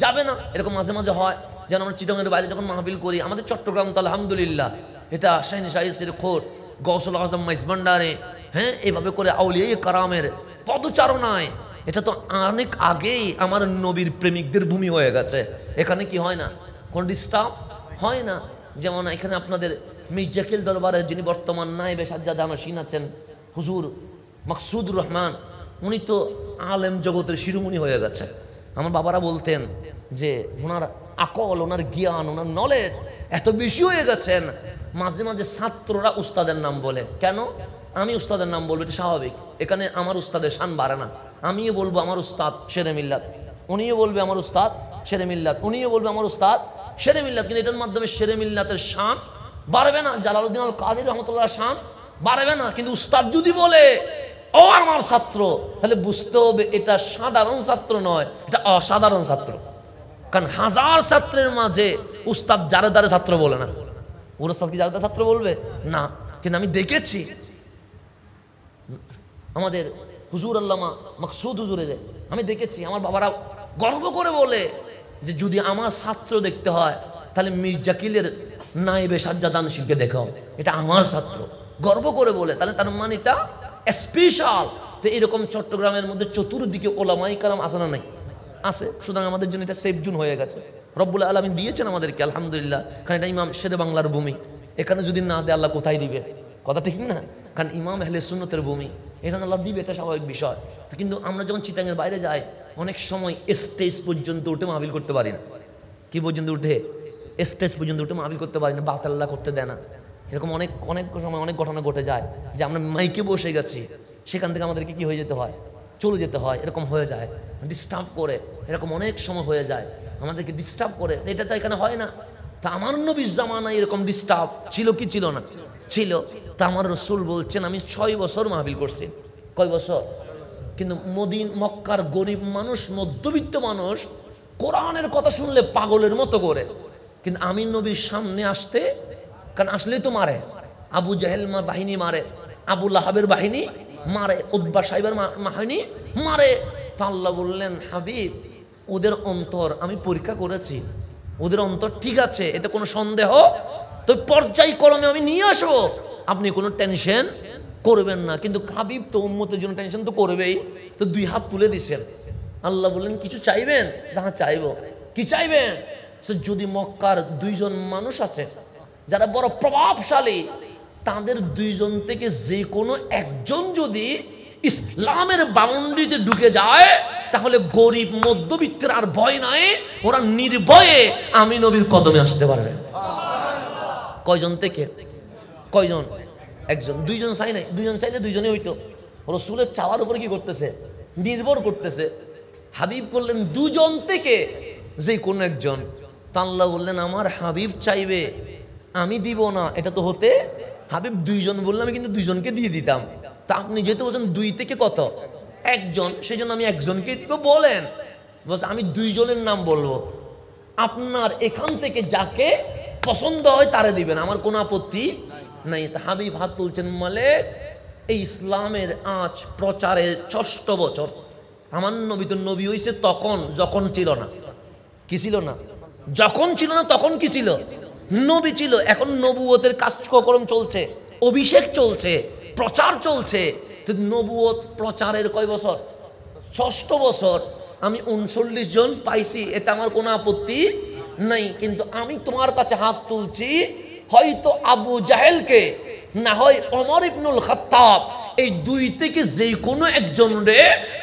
Speaker 1: যাবে না। এরকম মাঝে মাঝে হয়। যেন আমরা চিটাগাংয়ের বাইরে যখন মাহফিল করি, আমাদের চট্টগ্রাম তো আলহামদুলিল্লাহ এটা শাহিন শাহিসের খোট, গৌসুল আজম মাইজভান্ডারে, হ্যাঁ, এইভাবে করে আউলিয়া কারামের পদচারণায়, এটা তো অনেক আগেই আমার নবীর প্রেমিকদের ভূমি হয়ে গেছে। এখানে কি হয় না? কোন ডিস্টার্ব হয় না। যেমন এখানে আপনাদের মির্জাকিল দরবারের যিনি বর্তমান নায়েবে সাজ্জাদা নশীন আছেন, হুজুর মাকসুদুর রহমান, উনি তো আলেম জগতের শিরোমণি হয়ে গেছে। আমার বাবারা বলতেন যে ওনার আকল, ওনার জ্ঞান, ওনার নলেজ এত বেশি হয়ে গেছেন, মাঝে মাঝে ছাত্ররা উস্তাদের নাম বলে। কেন? আমি উস্তাদের নাম বলবো, এটা স্বাভাবিক। এখানে আমার উস্তাদের শান বাড়ে না। আমিও বলবো আমার উস্তাদ শেরে মিল্লাত, উনিও বলবে আমার উস্তাদ শেরে মিল্লাত, উনিও বলবে আমার উস্তাদ শেরে মিল্লাত, কিন্তু এটার মাধ্যমে শেরে মিল্লাতের শান বাড়বে না। জালালউদ্দিন আল কাদের রহমতুল্লাহ শান বাড়বে না। কিন্তু উস্তাদ যদি বলে ও আমার ছাত্র, তাহলে বুঝতে হবে এটা সাধারণ ছাত্র নয়, এটা অসাধারণ ছাত্র। কারণ হাজার ছাত্রের মাঝে উস্তাদ যারে দ্বারে ছাত্র বলে না। ওর উস্তাদ কি যারে দ্বারে ছাত্র বলবে না? কিন্তু আমি দেখেছি আমাদের হুজুর আল্লামা মাকসুদ হুজুরের, আমি দেখেছি আমার বাবারা গর্ব করে বলে যে যদি আমার ছাত্র দেখতে হয় তাহলে মির্জাকিলের নায়েবে সাজ্জাদা নশীনকে দেখাও, এটা আমার ছাত্র, গর্ব করে বলে। তাহলে তার মানে এটা স্পেশাল। তো এরকম চট্টগ্রামের মধ্যে চতুর্দিকে ওলামাই কারাম আছে না নাই? আছে। সুতরাং আমাদের জন্য এটা সেফ জোন হয়ে গেছে। রব্বুল আলামিন দিয়েছেন আমাদেরকে আলহামদুলিল্লাহ। কারণ এটা ইমাম শেরে বাংলার ভূমি। এখানে যদি না দেয় আল্লাহ কোথায় দিবে? কথা ঠিক না? কারণ ইমাম আহলে সুন্নতের ভূমি। এটা আল্লাহ দিবে, এটা স্বাভাবিক বিষয়। কিন্তু আমরা যখন চিটাঙের বাইরে যাই অনেক সময় স্টেজ পর্যন্ত উঠে মাহফিল করতে পারি না। কি পর্যন্ত উঠে? স্টেজ পর্যন্ত উঠে মাহফিল করতে পারি না, বাতাল্লা করতে দেয় না। এরকম অনেক অনেক সময় অনেক ঘটনা ঘটে যায় যে আমরা মাইকে বসে গেছি, সেখান থেকে আমাদেরকে কি হয়ে যেতে হয়, চলে যেতে হয়, এরকম হয়ে যায়, ডিস্টার্ব করে, এরকম অনেক সময় হয়ে যায়, আমাদেরকে ডিস্টার্ব করে। এটা তো এখানে হয় না। তা আমার নবীর জামানায় এরকম ডিস্টার্ব ছিল কি ছিল না? ছিল। তা আমার রসুল বলছেন আমি 6 বছর মাহফিল করছি। কয় বছর? কিন্তু মক্কার গরিব মানুষ, মধ্যবিত্ত মানুষ কোরআনের কথা শুনলে পাগলের মতো করে, কিন্তু আমি নবীর সামনে আসতে, কারণ আসলেই তো মারে, আবু জাহেল বাহিনী মারে, আবু লাহাবের বাহিনী মারে, উতবা সাহেবের বাহিনী মারে। তা আল্লাহ বললেন হাবিব ওদের অন্তর আমি পরীক্ষা করেছি, ওদের অন্তর ঠিক আছে, এতে কোনো সন্দেহ তো পর্যায়ক্রমে আমি নিয়ে আসবো, আপনি কোনো টেনশন করবেন না। কিন্তু হাবিব তো উম্মতের জন্য টেনশন তো করবেই, তো 2 হাত তুলে দিছেন। আল্লাহ বললেন কিছু চাইবেন? হ্যাঁ চাইবো। কি চাইবেন? যদি মক্কার 2 জন মানুষ আছে যারা বড় প্রভাবশালী, তাদের 2 জন থেকে যে কোনো একজন যদি ইসলামের বাউন্ডারিতে ঢুকে যায়, তাহলে গরিব মধ্যবিত্তের আর ভয় নাই, ওরা নির্ভয়ে আমি নবীর কদমে আসতে পারবে। কয়জন থেকে? কয়জন? একজন। 2 জন চাই নাই? 2 জন চাইলে 2 জনে হইতো। রসুলের চাওয়ার উপরে কি করতেছে? নির্ভর করতেছে। হাবিব বললেন 2 জন থেকে যে কোনো একজন। তা আল্লাহ বললেন আমার হাবিব চাইবে আমি দিব না, এটা তো হতে। হাবিব 2 জন বললাম, আমি কিন্তু 2 জনকে দিয়ে দিতাম। তা আপনি যেহেতু বলছেন 2 থেকে কত? একজন, সেই জন্য আমি একজনকে দিব। বলেন, বলছে আমি 2 জনের নাম বলবো, আপনার এখান থেকে যাকে পছন্দ হয় তারে দিবেন, আমার কোনো আপত্তি নাই। তা হাবিব হাত তুলছেন, মালিক এই ইসলামের আঁচ প্রচারের 6 বছর। আমার নবী তো নবী হয়েছে তখন যখন ছিল না। কি ছিল না? যখন ছিল না তখন কি ছিল? নবী ছিল। এখন নবুয়তের কার্যক্রম চলছে, অভিষেক চলছে, প্রচার চলছে। তো নবুয়ত প্রচারের কয় বছর? 6 বছর। আমি 39 জন পাইছি, এতে আমার কোনো আপত্তি নাই। কিন্তু আমি তোমার কাছে হাত তুলছি, হয়তো আবু জাহেলকে, না হয় ওমর ইবনুল খাত্তাব, এই 2 থেকে যে কোনো একজন রে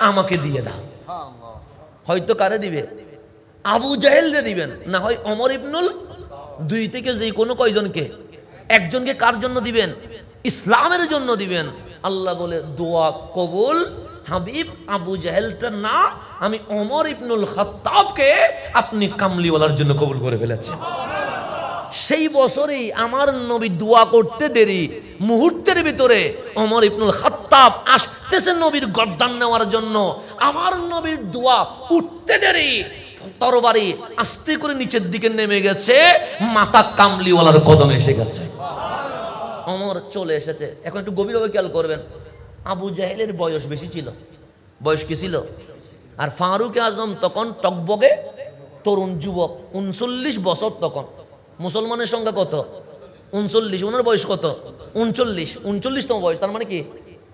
Speaker 1: আমাকে দিয়ে দাও। হয়তো কারে দিবে? আবু জাহেল রে দিবেন, না হয় ওমর ইবনুল, 2 থেকে যে কোনো কয়জনকে, একজনকে কার জন্য দিবেন? ইসলামের জন্য দিবেন। আল্লাহ বলে দোয়া কবুল। হাবিব আবু জাহেলটা না, আমি ওমর ইবনুল খাত্তাবকে আপনি কামলিওয়ালার জন্য কবুল করে ফেলেছেন। সেই বছরেই আমার নবী দোয়া করতে দেরি, মুহূর্তের ভিতরে ওমর ইবনুল খাত্তাব আসতেছে নবীর গর্দান নেওয়ার জন্য। আমার নবীর দোয়া উঠতে দেরি, তরবারি আস্তে করে নিচের দিকে নেমে গেছে, মাথা কামলিওয়ালার কদমে এসে গেছে। ওমর চলে এসেছে। এখন একটু গভীরভাবে খেয়াল করবেন, আবু জাহেলের বয়স বেশি ছিল। বয়স কি ছিল? আর ফারুক আজম তখন টকবগে তরুণ যুবক, 39 বছর তখন। মুসলমানের সংখ্যা কত? 39। ওনার বয়স কত? 39। 39তম বয়স, তার মানে কি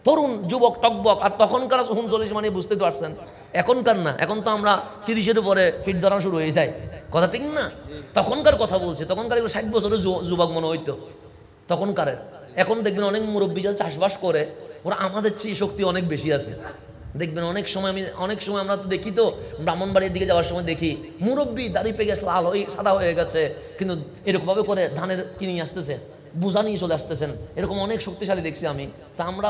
Speaker 1: তরুণ যুবক টকবক। আর তখনকার 39 মানে বুঝতে পারছেন, এখনকার না। এখন তো আমরা 30-এর উপরে ফিট ধরা শুরু হয়ে যায়, কথা ঠিক না? তখনকার কথা বলছে, তখনকার 60 বছরের যুবক মনে হইতো তখনকারের। এখন দেখবেন অনেক মুরব্বী যারা চাষবাস করে, ওরা আমাদের চেয়ে শক্তি অনেক বেশি আছে। দেখবেন অনেক সময় আমরা তো দেখি, তো ব্রাহ্মণবাড়ির দিকে যাওয়ার সময় দেখি মুরব্বী দাড়ি পেকে গেছে, লাল হয়ে সাদা হয়ে গেছে, কিন্তু এরকমভাবে করে ধানের কিনে আসতেছে, বোঝা নিয়ে চলে আসতেছেন, এরকম অনেক শক্তিশালী দেখছি আমি। তা আমরা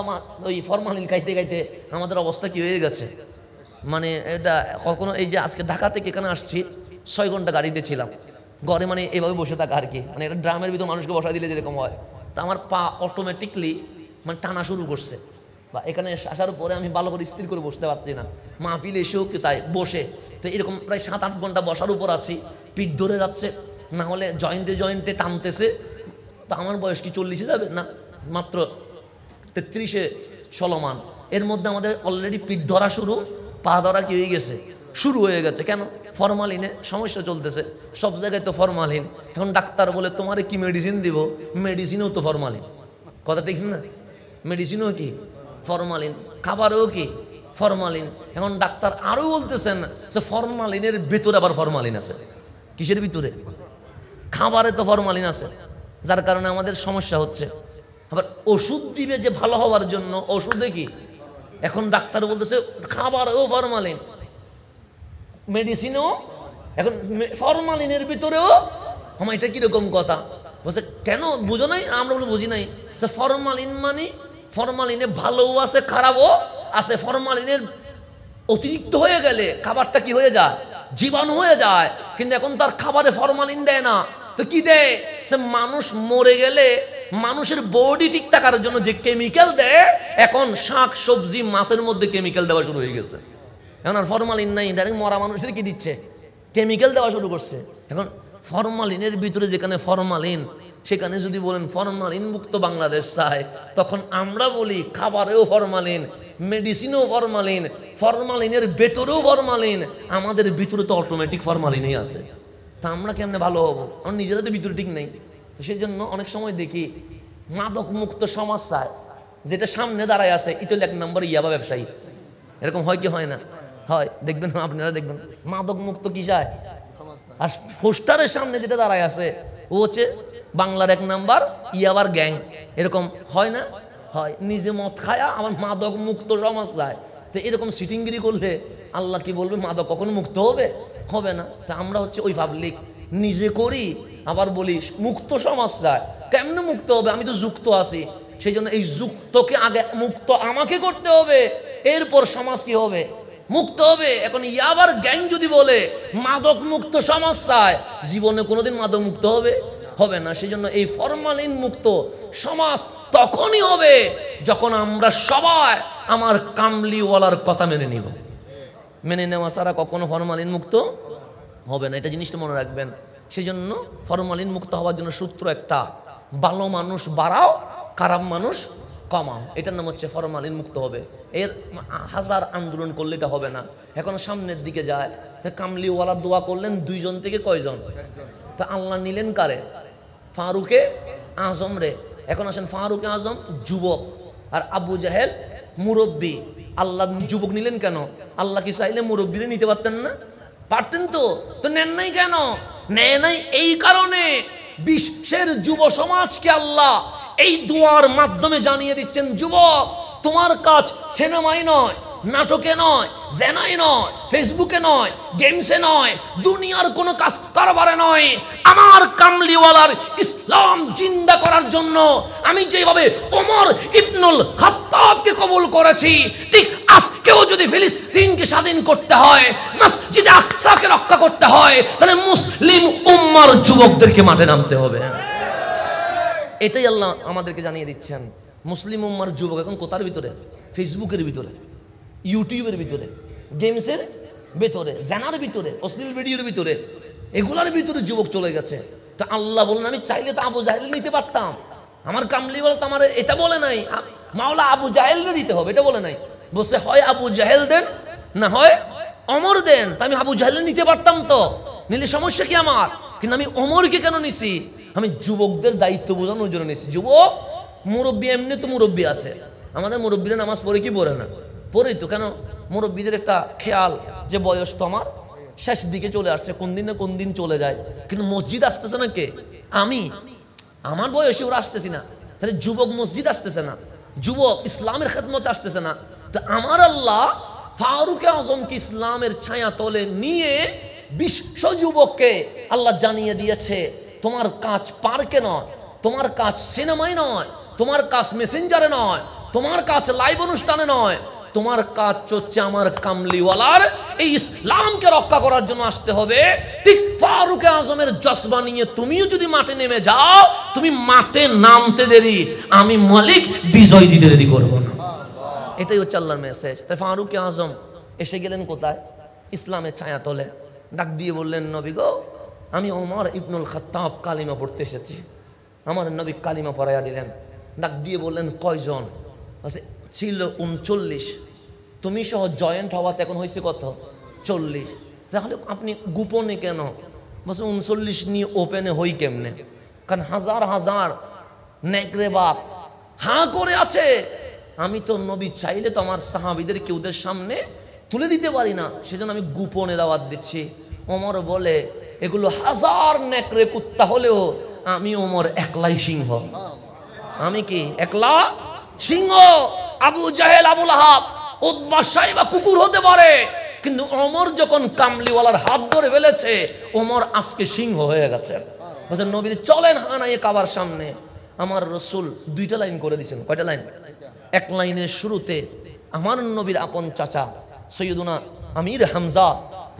Speaker 1: ওই ফরমালিন খাইতে খাইতে আমাদের অবস্থা কি হয়ে গেছে, মানে এটা কখনো, এই যে আজকে ঢাকা থেকে এখানে আসছি 6 ঘন্টা গাড়িতে ছিলাম, ঘরে মানে এভাবে বসে থাকা আর কি, মানে একটা ড্রামের ভিতর মানুষকে বসা দিলে যেরকম হয়, তা আমার পা অটোমেটিকলি মানে টানা শুরু করছে। বা এখানে আসার পরে আমি ভালো করে স্থির করে বসতে পারছি না, মাহফিল এসেও কি তাই বসে, তো এরকম প্রায় 7-8 ঘন্টা বসার উপর আছি, পিঠ ধরে যাচ্ছে, না হলে জয়েন্টে টানতেছে। তো আমার বয়স কি 40-এ যাবে না, মাত্র 33-এ চলমান। এর মধ্যে আমাদের অলরেডি পিঠ ধরা শুরু, পা ধরা কি হয়ে গেছে, শুরু হয়ে গেছে। কেন? ফরমালিনে সমস্যা চলতেছে, সব জায়গায় তো ফরমালিন। এখন ডাক্তার বলে তোমারে কি মেডিসিন দিব, মেডিসিনও তো ফরমালিন, কথা ঠিক না? মেডিসিনও কি ফরমালিন, খাবারও কি ফরমালিন। এখন ডাক্তার আরও বলতেছেন যে ফরমালিনের ভেতরে আবার ফরমালিন আছে। কিসের ভিতরে? খাবারে তো ফরমালিন আছে, যার কারণে আমাদের সমস্যা হচ্ছে। আবার ওষুধ দিবে যে ভালো হওয়ার জন্য, ওষুধে কি এখন ডাক্তার বলতেছে খাবারেও ফরমালিন, মেডিসিনও এখন ফরমালিনের ভিতরেও। আমার এটা কিরকম কথা? বলছে কেন বুঝো নাই? আমরা বলে বুঝি নাই। ফরমালিন মানে ফরমালিনে ভালোও আছে খারাপও আছে। ফরমালিনের অতিরিক্ত হয়ে গেলে খাবারটা কি হয়ে যায়? জীবাণু হয়ে যায়। কিন্তু এখন তার খাবারে ফরমালিন দেয় না, তো কি দেয়? সে মানুষ মরে গেলে মানুষের বডি ঠিক থাকার জন্য যে কেমিক্যাল দেয়, এখন শাক সবজি মাছের মধ্যে কেমিক্যাল দেওয়া শুরু হয়ে গেছে। এখন আর ফরমালিন নাই, ডাইরেক্ট মরা মানুষের কি দিচ্ছে? কেমিক্যাল দেওয়া শুরু করছে। এখন ফরমালিনের ভিতরে যেখানে ফরমালিন, সেখানে যদি বলেন ফরমালিন মুক্ত বাংলাদেশ চায়, তখন আমরা বলি খাবারেও ফরমালিন, মেডিসিনও ফরমালিন, ফরমালিনের ভেতরেও ফরমালিন। আমাদের ভিতরে তো অটোমেটিক ফরমালিনই আছে, তা আমরা কেমনে ভালো হবো? আমরা নিজেরা তো ভিতরে ঠিক নেই। তো সেই জন্য অনেক সময় দেখি মাদক মুক্ত সমাজ চায়, যেটা সামনে দাঁড়ায় আছে এটা হলো 1 নম্বর ইয়াবা ব্যবসায়ী। এরকম হয় কি হয় না? হয়, দেখবেন আপনারা দেখবেন মাদক মুক্ত কি চায়, আর পোস্টারের সামনে যেটা দাঁড়ায় আছে ও হচ্ছে বাংলার 1 নাম্বার ইয়াবার গ্যাং। এরকম হয় না? হয়। নিজে মদ খায়া আমার মাদক মুক্ত সমাজ চায়। তো এরকম সিটিংগিরি করলে আল্লাহ কি বলবে? মাদক কখনো মুক্ত হবে? হবে না। তা আমরা হচ্ছে ওই পাবলিক, নিজে করি আবার বলি মুক্ত সমাজ চায়। কেমনে মুক্ত হবে? আমি তো যুক্ত আছি। সেই জন্য এই যুক্তকে আগে মুক্ত আমাকে করতে হবে, এরপর সমাজ কি হবে? মুক্ত হবে। এখন ইয়াবার গ্যাং যদি বলে মাদক মুক্ত সমাজ চায়, জীবনে কোনোদিন মাদক মুক্ত হবে? হবে না। সেই জন্য এই ফরমালিন মুক্ত সমাজ তখনই হবে যখন আমরা সবাই আমার কামলিওয়ালার কথা মেনে নিব। মেনে নেওয়া ছাড়া কখনো ফরমালিন মুক্ত হবে না, এটা জিনিসটা মনে রাখবেন। সেই জন্য ফরমালিন মুক্ত হওয়ার জন্য সূত্র একটা, ভালো মানুষ বাড়াও, খারাপ মানুষ কমাও। এটার নাম হচ্ছে ফরমালিন মুক্ত হবে। এর হাজার আন্দোলন করলে এটা হবে না। এখন সামনের দিকে যায়, কামলিওয়ালার দোয়া করলেন 2 জন থেকে কয়জন? তা আল্লাহ নিলেন কারে? ফারুকে আজম রে। এখন আসেন, ফারুকে আজম যুবক আর আবু জাহেল মুরব্বী। আল্লাহ যুবক নিলেন কেন? আল্লাহ কি চাইলে মুরব্বীরে নিতে পারতেন না? পারতেন তো। তো নেন নাই কেন? নেয় নাই এই কারণে বিশ্বের যুব সমাজকে আল্লাহ এই দোয়ার মাধ্যমে জানিয়ে দিচ্ছেন, যুবক তোমার কাজ সিনেমায় নয়, নাটকে নয়, জেনায় নয়, ফেসবুকে নয়, গেমসে নয়, দুনিয়ার কোনো কাজ কারবারে নয়। আমার কামলিওয়ালার ইসলাম জিন্দা করার জন্য আমি যেভাবে ওমর ইবনুল খাত্তাবকে কবুল করেছি, ঠিক আজকেও যদি ফিলিস্তিনকে স্বাধীন করতে হয়, মসজিদে আকসাকে রক্ষা করতে হয়, তাহলে মুসলিম উম্মার যুবকদেরকে মাঠে নামতে হবে। এটাই আল্লাহ আমাদেরকে জানিয়ে দিচ্ছেন। মুসলিম উম্মার যুবক এখন কোথার ভিতরে? ফেসবুকের ভিতরে, ইউটিউবের ভিতরে, গেমসের ভিতরে, জানার ভিতরে, অশ্লীল ভিডিওর ভিতরে, এগুলার ভিতরে যুবক চলে গেছে। তো আল্লাহ বলেন আমি চাইলে তো আবু জাহেল নিতে পারতাম। আমার কামলিওয়ালা তো আমার এটা বলে নাই মাওলা আবু জাহেলকে দিতে হবে, এটা বলে নাই। বসে হয় আবু জাহেল দেন, না হয় অমর দেন। তা আমি আবু জাহেল নিতে পারতাম, তো নিলে সমস্যা কি আমার? কিন্তু আমি অমরকে কেন নিছি? আমি যুবকদের দায়িত্ব বোঝানোর জন্য নিছি। যুবক মুরব্বী, এমনি তো মুরব্বী আছে, আমাদের মুরব্বীরা নামাজ পড়ে কি পড়ে না? পড়েই তো। কেন? মুরব্বীদের একটা খেয়াল যে বয়স তো আমার শেষ দিকে চলে আসছে, কোন দিন না কোন দিন চলে যায়, কিন্তু মসজিদ আসতেছে না কে? আমি। আমার বয়সে ওরা আসতেছি না, তাহলে যুবক মসজিদ আসতেছে না, যুবক ইসলামের খেদমতে আসতেছে না। তো আমার আল্লাহ ফারুক আজমকে ইসলামের ছায়া তলে নিয়ে বিশ্ব যুবককে আল্লাহ জানিয়ে দিয়েছে, তোমার কাজ পার্কে নয়, তোমার কাজ সিনেমায় নয়, তোমার কাজ মেসেঞ্জারে নয়, তোমার কাজ লাইভ অনুষ্ঠানে নয়, তোমার কাজ হচ্ছে আমার কামলিওয়ালার এই ইসলামকে রক্ষা করার জন্য আসতে হবে। ঠিক ফারুক আজমের জজবা নিয়ে তুমিও যদি মাঠে নেমে যাও, তুমি মাঠে নামতে দেরি, আমি মালিক বিজয় দিতে দেরি করবো না। এটাই হচ্ছে আল্লাহর মেসেজ। তাই ফারুক আজম এসে গেলেন কোথায়? ইসলামের ছায়া তলে। ডাক দিয়ে বললেন, নবী গো, আমি ওমর ইবনুল খাত্তাব কালিমা পড়তে এসেছি। আমার নবী কালিমা পড়াইয়া দিলেন। ডাক দিয়ে বললেন, কয়জন? ছিল 39, তুমি সহ জয়েন্ট হওয়াতে এখন হয়েছে কত? 40। তাহলে আপনি গোপনে কেন? বলছে 39 নিয়ে ওপেনে হই কেমনে? কারণ হাজার হাজার নেকড়ে বাপ হাঁ করে আছে। আমি তো নবী চাইলে তো আমার সাহাবীদের কেউদের সামনে তুলে দিতে পারি না, সেজন্য আমি গোপনে দাওয়াত দিচ্ছি। ওমর বলে, এগুলো হাজার নেকড়ে কুত্তা হলেও আমি ওমর একলাই সিংহ। আমি কি একলা সিংহ? আবু জাহেল, আবু লাহাব উতবা সাইবা কুকুর হতে পারে, কিন্তু ওমর যখন কামলিওয়ালার হাত ধরে ফেলেছে, ওমর আজকে সিংহ হয়ে গেছে। বলছেন নবীর চলেন খানায়ে কাবার সামনে। আমার রাসূল দুইটা লাইন করে দিয়েছেন। কয়টা লাইন? এক লাইনের শুরুতে আমার নবীর আপন চাচা সৈয়দুনা আমির হামজা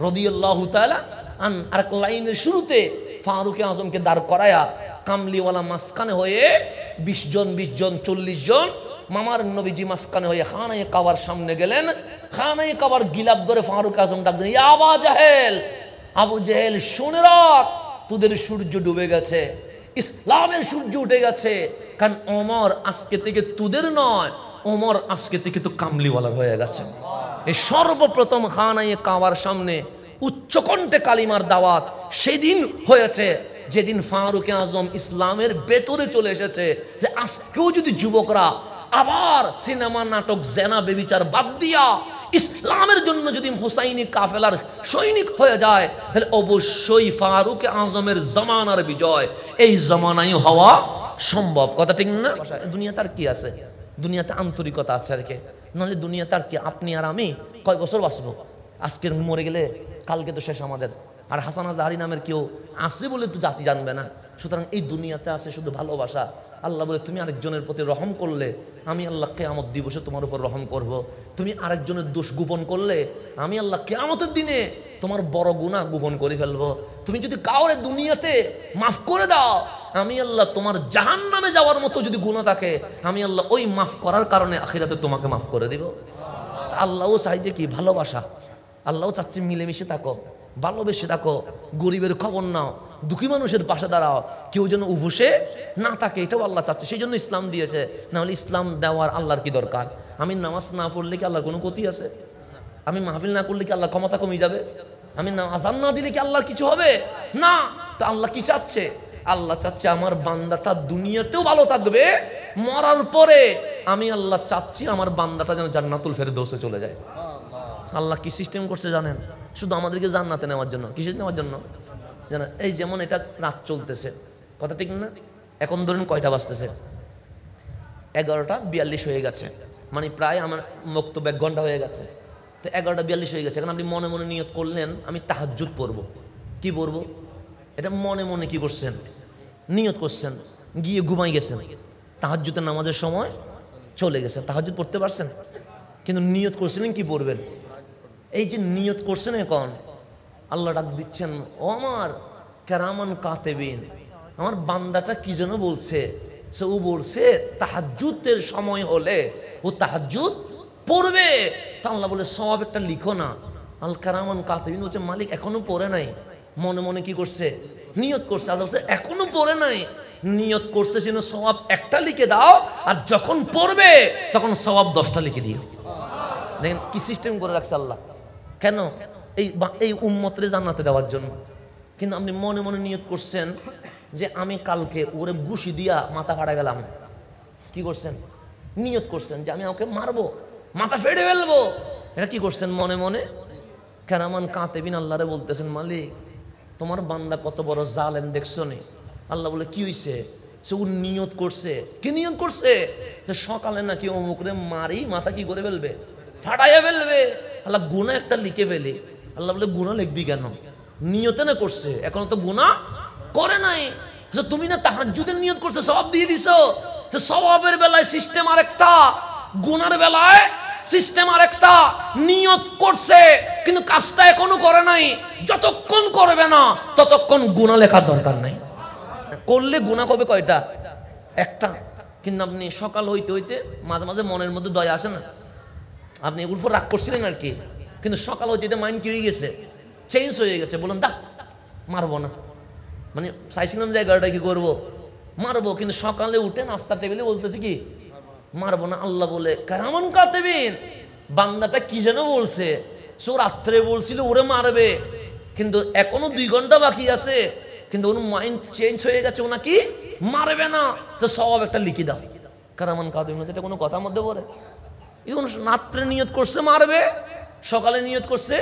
Speaker 1: রাদিয়াল্লাহু তাআলা আন, আর এক লাইনের শুরুতে ফারুক আজমকে দাঁড় করায়া কামলিওয়ালা মাঝখানে হয়ে 20 জন 40 জন মামার নবীজি মাঝখানে হয়ে খানায়ে কাবার সামনে গেলেন। খানায়ে কাবার গিলাপ ধরে ফারুক আজম ডাক দিলেন, ইয়া আবা জাহেল, আবু জেহেল শুনে রাখ, তোদের সূর্য ডুবে গেছে, ইসলামের সূর্য উঠে গেছে। কারণ ওমর আজকে থেকে তোদের নয়, ওমর আজকে থেকে তো কামলিওয়ালার হয়ে গেছে। এই সর্বপ্রথম খানায়ে কাবার সামনে উচ্চকণ্ঠে কালিমার দাওয়াত সেদিন হয়েছে যেদিন ফারুক আজম ইসলামের ভেতরে চলে এসেছে। যে আজকেও যদি যুবকরা আবার সিনেমা নাটক জেনা বেবিচার বাদ দিয়া ইসলামের জন্য যদি হুসাইনি কাফেলার সৈনিক হয়ে যায়, তাহলে অবশ্যই ফারুক আজমের জামানার বিজয় এই জামানায় হওয়া সম্ভব। কথা ঠিক না? দুনিয়াতে আর কি আছে? দুনিয়াতে আন্তরিকতা আছে আর কি, নাহলে দুনিয়াতে আর কি আপনি আর আমি কয় বছর বাঁচবো? আজকের মরে গেলে কালকে তো শেষ আমাদের। আর হাসান আজহারি নামের কেউ আছে বলে তো জাতি জানবে না। সুতরাং এই দুনিয়াতে আছে শুধু ভালোবাসা। আল্লাহ বলে তুমি আরেকজনের প্রতি রহম করলে আমি আল্লাহ কিয়ামত দিবসে তোমার উপর রহম করব। তুমি আরেকজনের দোষ গোপন করলে আমি আল্লাহ কিয়ামতের দিনে তোমার বড় গুনাহ গোপন করে ফেলবো। তুমি যদি কাউরে দুনিয়াতে মাফ করে দাও, আমি আল্লাহ তোমার জাহান্নামে যাওয়ার মতো যদি গুনাহ থাকে, আমি আল্লাহ ওই মাফ করার কারণে আখিরাতে তোমাকে মাফ করে দিব। আল্লাহও চাই যে কি? ভালোবাসা। আল্লাহও চাচ্ছে মিলেমিশে থাকো, ভালোবেসে থাকো, গরিবের খবর নাও, দুঃখী মানুষের পাশে দাঁড়াও, কেউ যেন উভুসে না থাকে, এটাও আল্লাহ চাচ্ছে। সেই জন্য ইসলাম দিয়েছে। নাহলে ইসলাম দেওয়ার আল্লাহর কি দরকার? আমি নামাজ না পড়লে কি আল্লাহর কোনো ক্ষতি আছে? আমি মাহফিল না করলে কি আল্লাহর ক্ষমতা কমে যাবে? আমি আযান না দিলে কি আল্লাহর কিছু হবে না? তো আল্লাহ কি চাচ্ছে? আল্লাহ চাচ্ছে আমার বান্দাটা দুনিয়াতেও ভালো থাকবে, মরার পরে আমি আল্লাহ চাচ্ছি আমার বান্দাটা যেন জান্নাতুল ফেরদৌসে চলে যায়। আল্লাহ কি সিস্টেম করছে জানেন? শুধু আমাদেরকে জান্নাতে নেওয়ার জন্য। কিসে নেওয়ার জন্য জানেন? এই যেমন এটা রাত চলতেছে, কথা ঠিক না? এখন ধরুন কয়টা বাজতেছে? 11:42 হয়ে গেছে, মানে প্রায় আমার বক্তব্য 1 ঘন্টা হয়ে গেছে। তো 11:42 হয়ে গেছে। এখন আপনি মনে মনে নিয়ত করলেন আমি তাহাজ্জুদ পড়ব। কি পড়ব? এটা মনে মনে কি করছেন? নিয়ত করছেন, গিয়ে ঘুমাই গেছেন। তাহাজ্জুদের নামাজের সময় চলে গেছে, তাহাজ্জুদ পড়তে পারছেন, কিন্তু নিয়ত করছিলেন কি পড়বেন। এই যে নিয়ত করছেন, এখন আল্লাহ ডাক দিচ্ছেন, ও আমার কেরামান কাতেবিন, আমার বান্দাটা কি যেন বলছে, সে ও বলছে তাহাজ্জুদের সময় হলে ও তাহাজ্জুদ পড়বে। তা আল্লাহ বলে সওয়াব একটা লিখো না। আল কেরামান কাতেবিন বলছে মালিক এখনো পড়ে নাই। মনে মনে কি করছে? নিয়ত করছে। আল্লাহ বলছে এখনো পড়ে নাই, নিয়ত করছে যেন সওয়াব একটা লিখে দাও, আর যখন পড়বে তখন সওয়াব 10টা লিখে দিও। দেখেন কি সিস্টেম করে রাখছে আল্লাহ। কেন? এই উম্মতরে জান্নাতে দেওয়ার জন্য। কিন্তু আপনি মনে মনে নিয়ত করছেন যে আমি কালকে ওরে ঘুষি দিয়া মাথা ফাটা গেলাম। কি করছেন? নিয়ত করছেন যে আমি ওকে মারবো, মাথা ফেটে ফেলবো। এটা কি করছেন? মনে মনে। কেরামান কাতেবিন আল্লাহরে বলতেছেন মালিক তোমার বান্দা কত বড় জালেম দেখছো নি? আল্লাহ বলে কি হইছে? সে ও নিয়ত করছে। কি নিয়ত করছে? যে সকালে নাকি অমুকরে মারি মাথা কি করে ফেলবে, ফাটাইয়া ফেলবে। আল্লাহ গুনাহ একটা লিখে ফেলি। আল্লাহ বলে গুনাহ লিখবি কেন? নিয়তে না করছে, এখনো তো গুনাহ করে নাই। যে তুমি না তাহাজ্জুদের নিয়ত করছে, সওয়াব দিয়ে দিছো। যে সওয়াবের বেলায় সিস্টেম আরেকটা, গুনার বেলায় সিস্টেম আরেকটা। নিয়ত করছে কিন্তু কাজটা এখনো করে নাই। যতক্ষণ করবে না ততক্ষণ গুনাহ লেখার দরকার নাই। করলে গুনাহ হবে কয়টা? একটা। কিন্তু আপনি সকাল হইতে হইতে মাঝে মাঝে মনের মধ্যে দয়া আসে না? আপনি এগুলোর উপর রাগ করছিলেন আর কি, কিন্তু সকাল হইতে মাইন্ড কি হয়ে গেছে? চেঞ্জ হয়ে গেছে। বলুন দা মারবো না, মানে চাইছিলাম যে 11টায় কি করবো, মারবো, কিন্তু সকালে উঠে নাস্তা টেবিলে বলতেছি কি মারবো না। আল্লাহ বলে কেরামান কাতেবিন, বান্দাটা কি যেন বলছে, সে রাত্রে বলছিল ওরে মারবে, কিন্তু এখনো 2 ঘন্টা বাকি আছে, কিন্তু ওর মাইন্ড চেঞ্জ হয়ে গেছে, ও নাকি মারবে না। তো সওয়াব একটা লিখে দাও। কেরামান কাতেবিন, এটা কোনো কথার মধ্যে পড়ে? এখন রাত্রে নিয়ত করছে মারবে, সকালে নিয়ত করছে,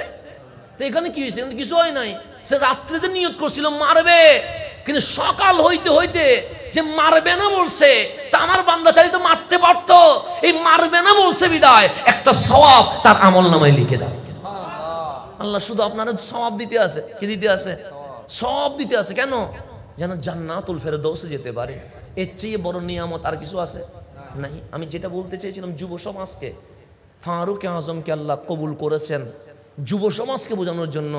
Speaker 1: তো এখানে কি হয়েছে? কিছু হয় নাই। সে রাত্রিতে নিয়ত করছিল মারবে, কিন্তু সকাল হইতে হইতে যে মারবে না বলছে, তা আমার বান্দা চাইলে তো মারতে পারতো, এই মারবে না বলছে বিদায় একটা সওয়াব তার আমল নামায় লিখে দাও। আল্লাহ শুধু আপনারা সওয়াব দিতে আছে, কি দিতে আছে? সওয়াব দিতে আছে। কেন? যেন জান্নাতুল ফেরদৌসে যেতে পারে। এর চেয়ে বড় নিয়ামত আর কিছু আছে নাই। আমি যেটা বলতে চেয়েছিলাম, যুব সমাজকে, ফারুক আজমকে আল্লাহ কবুল করেছেন যুব সমাজকে বোঝানোর জন্য।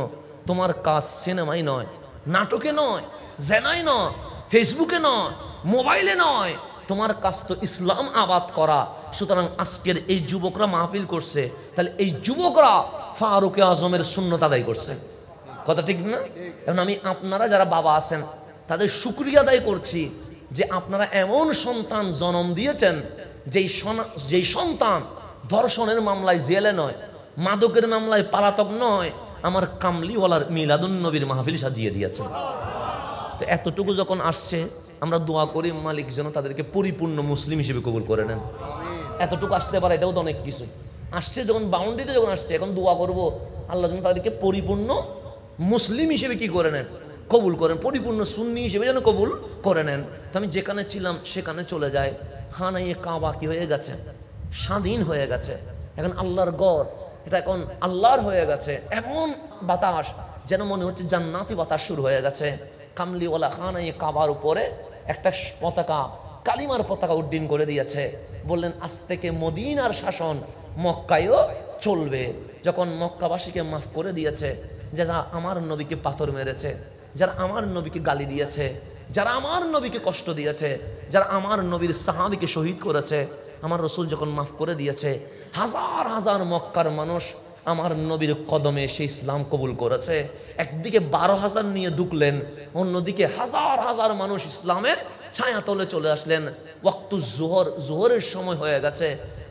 Speaker 1: তোমার কাজ সিনেমাই নয়, নাটকে নয়, জেনাই নয়, ফেসবুকে নয়, মোবাইলে নয়, তোমার কাজ তো ইসলাম আবাদ করা। সুতরাং আজকের এই যুবকরা মাহফিল করছে, তাহলে এই যুবকরা ফারুক আজমের সুন্নত আদায় করছে। কথা ঠিক না? এখন আমি আপনারা যারা বাবা আছেন তাদের শুকরিয়া আদায় করছি যে আপনারা এমন সন্তান জন্ম দিয়েছেন যেই সন্তান ধর্ষণের মামলায় জেলে নয়, মাদকের মামলায় পালাতক নয়, আমার কামলিওয়ালার মিলাদুন নবীর মাহফিল সাজিয়ে দিয়েছেন। তো এতটুকু যখন আসছে, আমরা দোয়া করি মালিক যেন তাদেরকে পরিপূর্ণ মুসলিম হিসেবে কবুল করে নেন। এতটুকু আসতে পারে, এটাও তো অনেক কিছু আসছে। যখন বাউন্ডারিতে যখন আসছে, এখন দোয়া করব আল্লাহ যেন তাদেরকে পরিপূর্ণ মুসলিম হিসেবে কি করে নেন, কবুল করেন, পরিপূর্ণ সুন্নি হিসেবে যেন কবুল করে নেন। তো আমি যেখানে ছিলাম সেখানে চলে যায়, খানায়ে কাবা কি হয়ে গেছে, স্বাধীন হয়ে গেছে। এখন আল্লাহর গড়, এটা এখন আল্লাহর হয়ে গেছে। এমন বাতাস যেন মনে হচ্ছে জান্নাতি বাতাস শুরু হয়ে গেছে। কামলিওয়ালা খানায়ে কাবার উপরে একটা পতাকা, কালিমার পতাকা উড্ডীন করে দিয়েছে। বললেন আজ থেকে মদিনার শাসন মক্কায়ও চলবে। যখন মক্কাবাসীকে মাফ করে দিয়েছে, যারা আমার নবীকে পাথর মেরেছে, যারা আমার নবীকে গালি দিয়েছে, যারা আমার নবীকে কষ্ট দিয়েছে, যারা আমার নবীর সাহাবীকে শহীদ করেছে, আমার রসুল যখন মাফ করে দিয়েছে, হাজার হাজার মক্কার মানুষ আমার নবীর কদমে সে ইসলাম কবুল করেছে। একদিকে 12,000 নিয়ে ঢুকলেন, অন্যদিকে হাজার হাজার মানুষ ইসলামের ছায়াতলে চলে আসলেন। ওয়াক্তু জোহরের সময় হয়ে গেছে।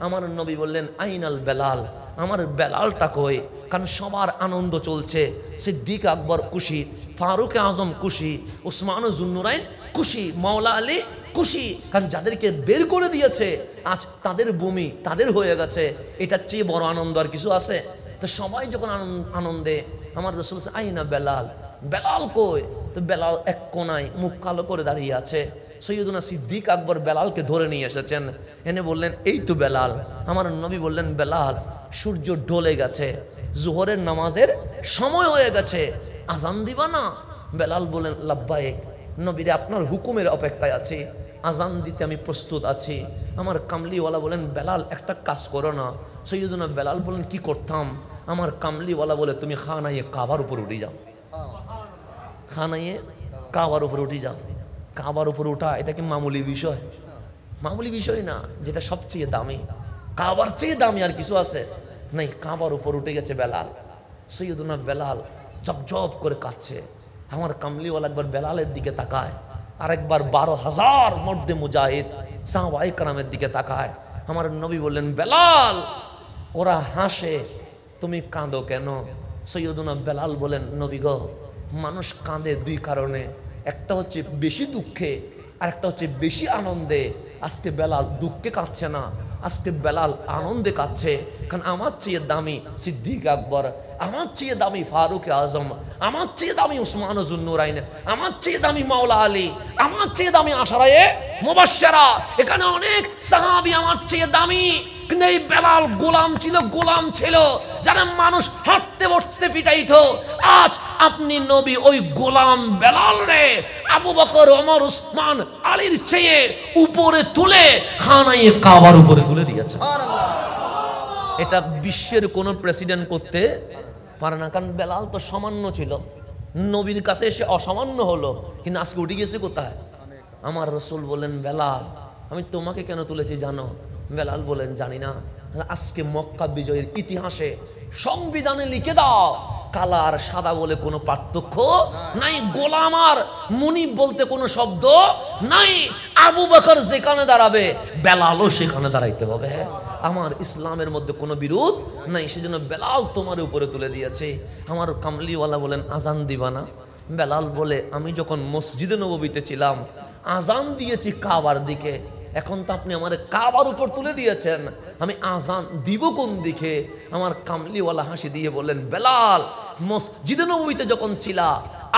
Speaker 1: আমার নবী বললেন আইনাল বেলাল, আমার বেলালটা কই? কারণ সবার আনন্দ চলছে। সিদ্দিক আকবর খুশি, ফারুক আজম খুশি, উসমান জুন্নুরাইন খুশি, মাওলা আলী খুশি। কারণ যাদেরকে বের করে দিয়েছে আজ তাদের ভূমি তাদের হয়ে গেছে। এটার চেয়ে বড় আনন্দ আর কিছু আছে? তো সবাই যখন আনন্দে, আমার রাসূল আইনা বেলাল, বেলাল কই? তো বেলাল এক কোনায় মুখ কালো করে দাঁড়িয়ে আছে। সৈয়দুনা সিদ্দিক আকবর বেলালকে ধরে নিয়ে এসেছেন, এনে বললেন এই তো বেলাল। আমার নবী বললেন বেলাল, সূর্য ঢলে গেছে, জোহরের নামাজের সময় হয়ে গেছে, আজান দিবা না? বেলাল বলেন লাব্বাইক নবীরে, আপনার হুকুমের অপেক্ষায় আছি, আজান দিতে আমি প্রস্তুত আছি। আমার কামলিওয়ালা বলেন বেলাল একটা কাজ করো না। সৈয়দুনা বেলাল বলেন কি করতাম? আমার কামলিওয়ালা বলে তুমি খানায়ে কাবার উপর উঠে যাও, খানায়ে কাবার উপর উঠে যাও। কাবার উপর ওঠা এটা কি মামুলি বিষয়? মামুলি বিষয় না, যেটা সবচেয়ে দামি। কাবার চেয়ে দামি আর কিছু আছে নাই। কাবার উপর উঠে গেছে বেলাল। সৈয়দুনা বেলাল জব করে কাঁদছে। আমার কামলিওয়ালা একবার বেলালের দিকে তাকায়, আরেকবার 12,000 মর্দে মুজাহিদ সাহাবায়ে কেরামের দিকে তাকায়। আমার নবী বললেন বেলাল, ওরা হাসে, তুমি কাঁদো কেন? সৈয়দুনা বেলাল বলেন নবী গো, মানুষ কাঁদে দুই কারণে, একটা হচ্ছে বেশি দুঃখে, আর একটা হচ্ছে বেশি আনন্দে। আজকে বেলাল দুঃখে কাঁদছে না, আজকে বেলাল আনন্দে কাঁদছে। কারণ আমার চেয়ে দামি সিদ্দিক আকবর, আমার চেয়ে দামি ফারুক আজম, আমার চেয়ে দামি উসমান জুন্নুরাইন, আমার চেয়ে দামি মাওলা আলী, আমার চেয়ে দামি আশারায়ে মুবাশশারা। এখানে অনেক সাহাবী আমার চেয়ে দামি। কিন্তু এই বেলাল গোলাম ছিল, যারা মানুষ হাঁটতে বসতে পিটাইতো। আজ আপনি নবী ওই গোলাম বেলাল রে আবু বকর, ওমর, উসমান, আলীর চেয়ে উপরে তুলে খানায়ে কাবার উপরে তুলে দিয়েছে। এটা বিশ্বের কোন প্রেসিডেন্ট করতে পারে না। কারণ বেলাল তো সামান্য ছিল, নবীর কাছে এসে অসামান্য হলো, কিন্তু আজকে উঠে গেছে কোথায়? আমার রাসূল বলেন বেলাল, আমি তোমাকে কেন তুলেছি জানো? বেলাল বলেন জানি না। আজকে মক্কা বিজয়ের ইতিহাসে সংবিধানে লিখে দাও, কালা আর সাদা বলে কোনো পার্থক্য নাই, গোলাম আর মুনিব বলতে কোনো শব্দ নাই। আবু বকর যেখানে দাঁড়াবে বেলালও সেখানে দাঁড়াইতে হবে। আমার ইসলামের মধ্যে কোনো বিরোধ নাই, সেজন্য বেলাল তোমার উপরে তুলে দিয়েছে। আমার কামলিওয়ালা বলেন আজান দিবা না? বেলাল বলে আমি যখন মসজিদে নববীতে ছিলাম আজান দিয়েছি কাবার দিকে, এখন তো আপনি আমার কাবার উপর তুলে দিয়েছেন, আমি আজান দিব কোন দিকে? আমার কামলিওয়ালা হাসি দিয়ে বললেন বেলাল, মসজিদে নববীতে যখন ছিলা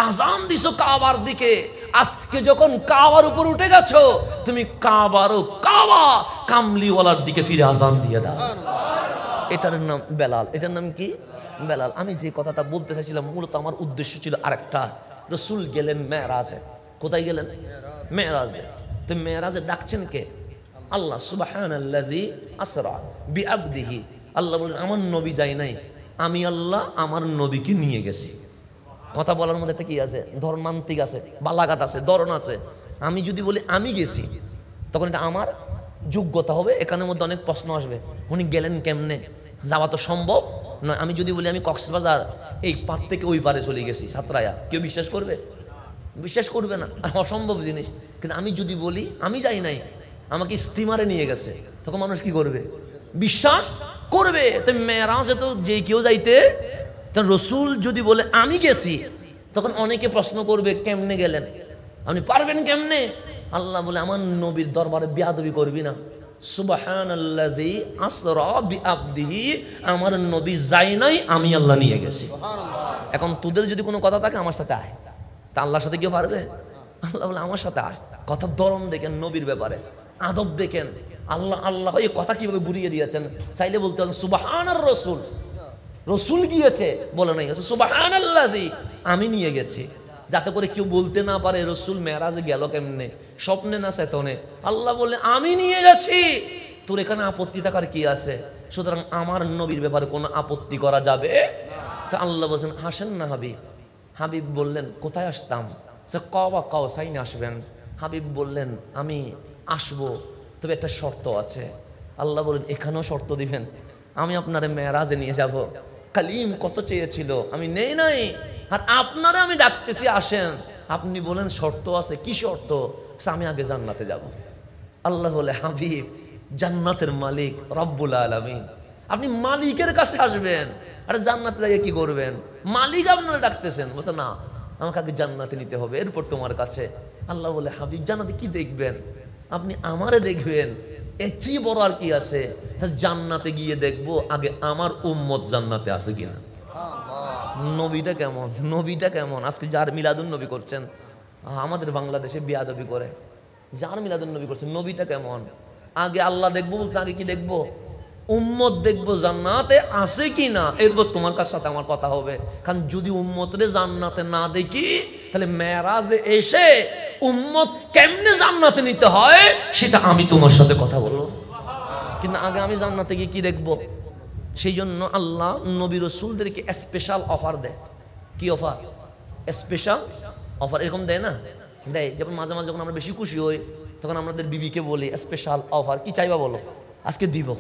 Speaker 1: আজান দিছো কাবার দিকে, আজকে যখন কাবার উপর উঠে গেছো তুমি কাবারও কাবা কামলিওয়ালার দিকে ফিরে আজান দিয়ে দাও। এটার নাম বেলাল। এটার নাম কি? বেলাল। আমি যে কথাটা বলতে চাইছিলাম মূলত আমার উদ্দেশ্য ছিল আরেকটা। রসুল গেলেন মেরাজে। কোথায় গেলেন? মেরাজে। তো মেরাজে ডাকছেন কে? আল্লাহ সুবহানাল্লাযী আসরা বিআবদিহি। আল্লাহ বলেন আমার নবী যাই নাই, আমি আল্লাহ আমার নবীকে নিয়ে গেছি। কথা বলার মধ্যে একটা কি আছে? ধর্মান্তিক আছে, বালাগাত আছে, ধরন আছে। আমি যদি বলি আমি গেছি তখন এটা আমার যোগ্যতা হবে, এখানের মধ্যে অনেক প্রশ্ন আসবে। উনি গেলেন কেমনে? যাওয়া তো সম্ভব নয়। আমি যদি বলি আমি কক্সবাজার এই পার থেকে ওই পারে চলে গেছি সাতরায়া, কেউ বিশ্বাস করবে? বিশ্বাস করবে না, অসম্ভব জিনিস। কিন্তু আমি যদি বলি আমি যাই নাই, আমাকে স্টিমারে নিয়ে গেছে, তখন মানুষ কি করবে? বিশ্বাস করবে। তো মেরাজে তো যে কেউ যাইতে, রসুল যদি বলে আমি গেছি তখন অনেকে প্রশ্ন করবে কেমনে গেলেন, আপনি পারবেন কেমনে? আল্লাহ বলে আমার নবীর দরবারে বেয়াদবি করবি না। সুবহানাল্লাযী আসরা বিআবদিহি, আমার নবী যাই নাই, আমি আল্লাহ নিয়ে গেছি। এখন তোদের যদি কোনো কথা থাকে আমার সাথে আয়। তা আল্লাহর সাথে কেউ পারবে? আল্লাহ বলে আমার সাথে আয়। কথার ধরন দেখেন, নবীর ব্যাপারে আদব দেখেন। আল্লাহ আল্লাহ এই কথা কিভাবে ঘুরিয়ে দিয়েছেন। চাইলে বলতে পারেন সুবহানার রাসূল, রসুল গিয়েছে বলে নাই, সুবহানাল্লাযী আমি নিয়ে গেছি, যাতে করে কেউ বলতে না পারে রসুল মেরাজে গেল কেমনে, স্বপ্নে না চেতনে। আল্লাহ বলে আমি নিয়ে গেছি, তোর এখানে আপত্তি থাকার কি আছে? সুতরাং আমার নবীর ব্যাপারে কোনো আপত্তি করা যাবে? তা আল্লাহ বলছেন আসেন না হাবিব। হাবিব বললেন কোথায় আসতাম? সে কওয়া কাউসাইন আসবেন। হাবিব বললেন আমি আসবো, তবে একটা শর্ত আছে। আল্লাহ বলেন এখানেও শর্ত দিবেন? আমি আপনারে মেরাজে নিয়ে যাব। কালিম কত চেয়েছিল, আমি নেই নাই, আর আপনারা আমি ডাকতেছি আসেন, আপনি বলেন শর্ত আছে। কি শর্ত? আমি আগে জান্নাতে যাব। আল্লাহ বলে হাবিব জান্নাতের মালিক রব্বুল আলামিন, আপনি মালিকের কাছে আসবেন, আরে জান্নাতে যাইয়ে কি করবেন? মালিক আপনারা ডাকতেছেন। বলছে না, আমাকে আগে জান্নাতে নিতে হবে, এরপর তোমার কাছে। আল্লাহ বলে হাবিব জান্নাতে কি দেখবেন? আপনি আমারে দেখবেন, এর চেয়ে বড় আর কি আছে? জান্নাতে গিয়ে দেখবো আগে আমার উম্মত জান্নাতে আছে কিনা। নবীটা কেমন? নবীটা কেমন? আজকে যার মিলাদুন নবী করছেন, আমাদের বাংলাদেশে বেয়াদবি করে যার মিলাদুন নবী করছেন, নবীটা কেমন? আগে আল্লাহ দেখবো বলতে আগে কি দেখবো? উম্মত দেখবো জান্নাতে আছে কিনা, এরপর তোমার কাছে সাথে আমার কথা হবে। কারণ যদি উম্মতরে জান্নাতে না দেখি, তাহলে মেরাজে এসে উম্মত কেমনে জান্নাতে নিতে হয় সেটা আমি তোমার সাথে কথা বলবো। কিন্তু আগে আমি জান্নাতে গিয়ে কি দেখবো? সেই জন্য আল্লাহ নবী রাসূলদেরকে স্পেশাল অফার দেয়। কি অফার? স্পেশাল অফার এরকম দেয় না? দেয়। যেমন মাঝে মাঝে যখন আমরা বেশি খুশি হই তখন আমাদের বিবিকে বলি স্পেশাল অফার, কি চাইবা বলো, আজকে দিব।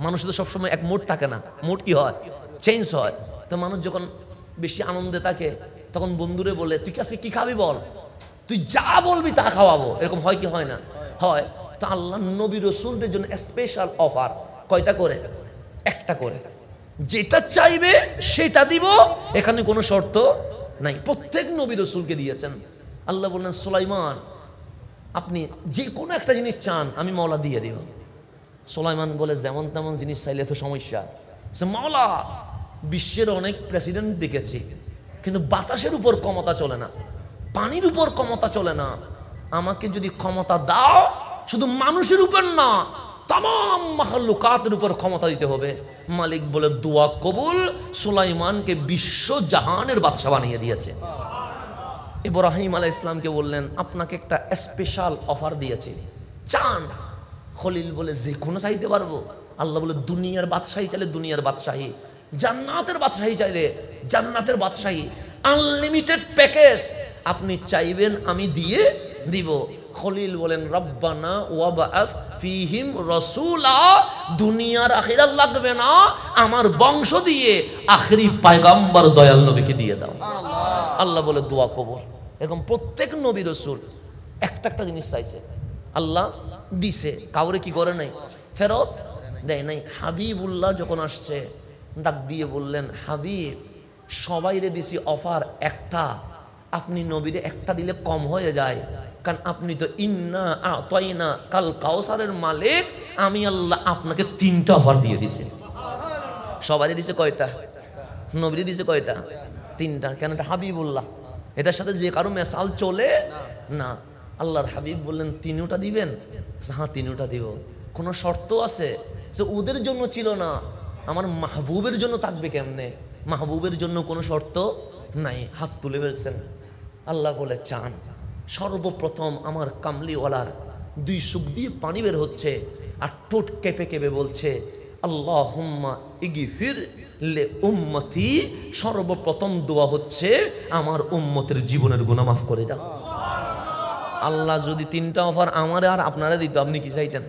Speaker 1: মানুষ তো সবসময় এক মুড থাকে না, মুড কি হয়? চেঞ্জ হয়। তো মানুষ যখন বেশি আনন্দে থাকে তখন বন্ধুরে বলে তুই আজকে কি খাবি বল, তুই যা বলবি তা খাওয়াবো। এরকম হয় কি হয় না? হয়। তো আল্লাহ নবী রাসূলদের জন্য স্পেশাল অফার। কয়টা করে? একটা করে। যেটা চাইবে সেটা দিব, এখানে কোনো শর্ত নাই। প্রত্যেক নবী রাসূলকে দিয়েছেন। আল্লাহ বললেন সুলাইমান আপনি যে কোনো একটা জিনিস চান আমি মওলা দিয়ে দিব। সুলাইমান বলে যেমন তেমন জিনিস চাইলে তো সমস্যা। মওলা বিশ্বের অনেক প্রেসিডেন্ট দেখেছি, কিন্তু বাতাসের উপর ক্ষমতা চলে না, পানির উপর ক্ষমতা চলে না। আমাকে যদি ক্ষমতা দাও, শুধু মানুষের উপর না তামাম মাখলুকাতের উপর ক্ষমতা দিতে হবে। মালিক বলে দোয়া কবুল। সুলাইমানকে বিশ্ব জাহানের বাদশা বানিয়ে দিয়েছে। ইব্রাহিম আলাইহিস সালামকে বললেন আপনাকে একটা স্পেশাল অফার দিয়েছি, চান? খলিল বলে যে কোনো চাইতে পারবো। আল্লাহ বলে দুনিয়ার বাদশাহী চাইলে দুনিয়ার বাদশাহী, জান্নাতের বাদশাহী চাইলে জান্নাতের বাদশাহী, আনলিমিটেড প্যাকেজ। আপনি চাইবেন আমি দিয়ে দিব। খলিল বলেন রব্বানা ওয়াবাস ফিহিম রাসূলা, দুনিয়ার আখিরাত লাগবে না, আমার বংশ দিয়ে আখেরি পয়গম্বর দয়াল নবীকে দিয়ে দাও। আল্লাহ বলে দোয়া কবুল। এরকম প্রত্যেক নবী রাসূল একটা একটা জিনিস চাইছে, আল্লাহ দিছে, কাউরে কি করে নাই, ফেরত দেয় নাই। হাবিবুল্লাহ যখন আসছে ডাক দিয়ে বললেন হাবিব সবাইরে দিছি অফার একটা, আপনি নবীরে একটা দিলে কম হয়ে যায়, কারণ আপনি তো ইন্না আতাইনা কাল কাউসারের মালিক। আমি আল্লাহ আপনাকে তিনটা অফার দিয়ে দিছি। সবাই দিছে কয়টা? নবীরে দিছে কয়টা? তিনটা। কেন? এটা হাবিবুল্লাহ। এটার সাথে যে কারো মেসাল চলে না। আল্লাহর হাবিব বললেন তিনিটা দিবেন? হ্যাঁ তিনিটা দিব। কোনো শর্ত আছে? যে ওদের জন্য ছিল না, আমার মাহবুবের জন্য থাকবে কেমনে? মাহবুবের জন্য কোনো শর্ত নাই। হাত তুলে ফেলছেন। আল্লাহ বলে চান। সর্বপ্রথম আমার কামলিওয়ালার দুই সুখ দিয়ে পানি বের হচ্ছে আর ঠোঁট কেঁপে কেঁপে বলছে আল্লাহুম্মা ইগফির লে উম্মতি। সর্বপ্রথম দোয়া হচ্ছে আমার উম্মতের জীবনের গুনাহ মাফ করে দাও। আল্লাহ যদি তিনটা অফার আমারে আর আপনারা দিত, আপনি কি চাইতেন?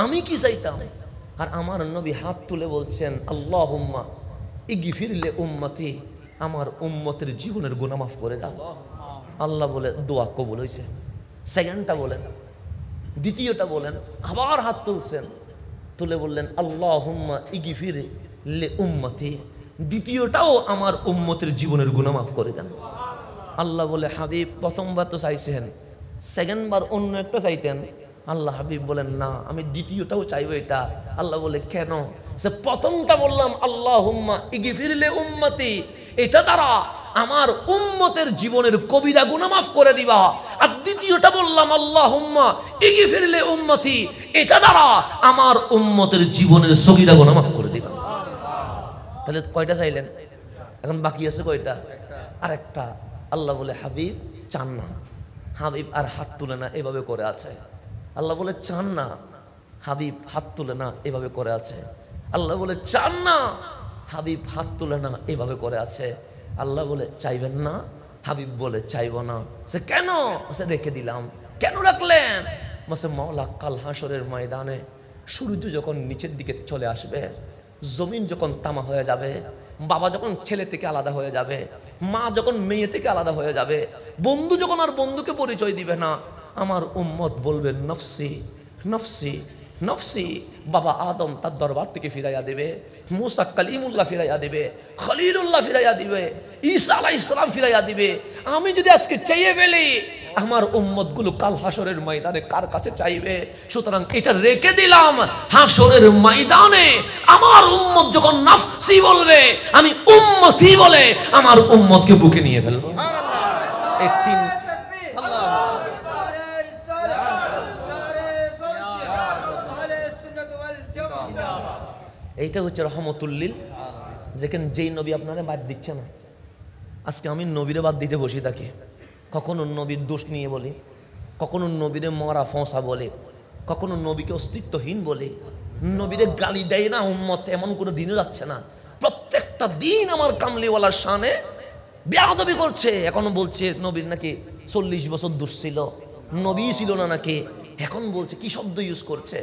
Speaker 1: আমি কি চাইতাম? আর আমার নবী হাত তুলে বলছেন আল্লাহুম্মা ইগফির লে উম্মতি, আমার উম্মতের জীবনের গুনাহ মাফ করে দাও। আল্লাহ বলে দোয়া কবুল হয়েছে। সেকেন্ডটা বলেন, দ্বিতীয়টা বলেন। আবার হাত তুলছেন, তুলে বললেন আল্লাহুম্মা ইগফির লে উম্মতি, দ্বিতীয়টাও আমার উম্মতের জীবনের গুনাহ মাফ করে দেন। আল্লাহ বলে হাবিব প্রথমবার তো চাইছেন, সেকেন্ডবার অন্য একটা চাইতেন। আল্লাহ হাবিব বলেন না, আমি দ্বিতীয়টাও চাইবো এটা। আল্লাহ বলে কেন? সে প্রথমটা বললাম আল্লাহুম্মা ইগফির লে উম্মতি, এটা দ্বারা আমার উম্মতের জীবনের কবিরা গুনাহ মাফ করে দিবা। আর দ্বিতীয়টা বললাম আল্লাহুম্মা ইগফির লে উম্মতি, এটা দ্বারা আমার উম্মতের জীবনের সগীরা গুনাহ মাফ করে দিবা। তাহলে কয়টা চাইলেন? এখন বাকি আছে কয়টা? আরেকটা। আল্লাহ বলে হাবিব চান না। হাবিব আর হাত তুলে না, এভাবে করে আছে। আল্লাহ বলে চান না, হাবিব হাত তুলে না, এভাবে করে আছে। আল্লাহ বলে চান না, হাবিব হাত তুলে না, এভাবে করে আছে। আল্লাহ বলে চাইবেন না, হাবিব বলে চাইব না। সে কেন? সে রেখে দিলাম। কেন রাখলেন? বসে মাওলা কাল হাসরের ময়দানে সূর্য যখন নিচের দিকে চলে আসবে, জমিন যখন তামা হয়ে যাবে, বাবা যখন ছেলে থেকে আলাদা হয়ে যাবে, মা যখন মেয়ে থেকে আলাদা হয়ে যাবে, বন্ধু যখন আর বন্ধুকে পরিচয় দিবে না, আমার উম্মত বলবে নফসি নফসি নফসি। বাবা আদম তার দরবার থেকে ফিরাইয়া দিবে, মুসা কালিমুল্লাহ ফিরাইয়া দিবে, খলিলুল্লাহ ফিরাইয়া দিবে, ঈসা আলাইহিস সালাম ফিরাইয়া দিবে। আমি যদি আজকে চেয়ে ফেলি, আমার উম্মত গুলো কাল হাসরের ময়দানে কার কাছে চাইবে? সুতরাং এটা রেখে দিলাম। হাসরের ময়দানে আমার উম্মত যখন নফসি বলবে, আমি উম্মতি বলে আমার উম্মতকে বুকে নিয়ে ফেলবো। এই তিন এইটা হচ্ছে রহমতুল্লিল। যেখানে যেই নবী আপনারা বাদ দিচ্ছে না, আজকে আমি নবীরে বাদ দিতে বসে থাকি। কখনো নবীর দোষ নিয়ে বলি, কখনো নবীরে মরা ফসা বলে, কখনো নবীকে অস্তিত্বহীন বলে, নবীরে গালি দেয় না উম্মত। এমন কোনো দিনও যাচ্ছে না, প্রত্যেকটা দিন আমার কামলিওয়ালার শানে বেয়াদবি করছে। এখনো বলছে নবীর নাকি 40 বছর দোষ ছিল, নবী ছিল না নাকি, এখন বলছে কি শব্দ ইউজ করছে।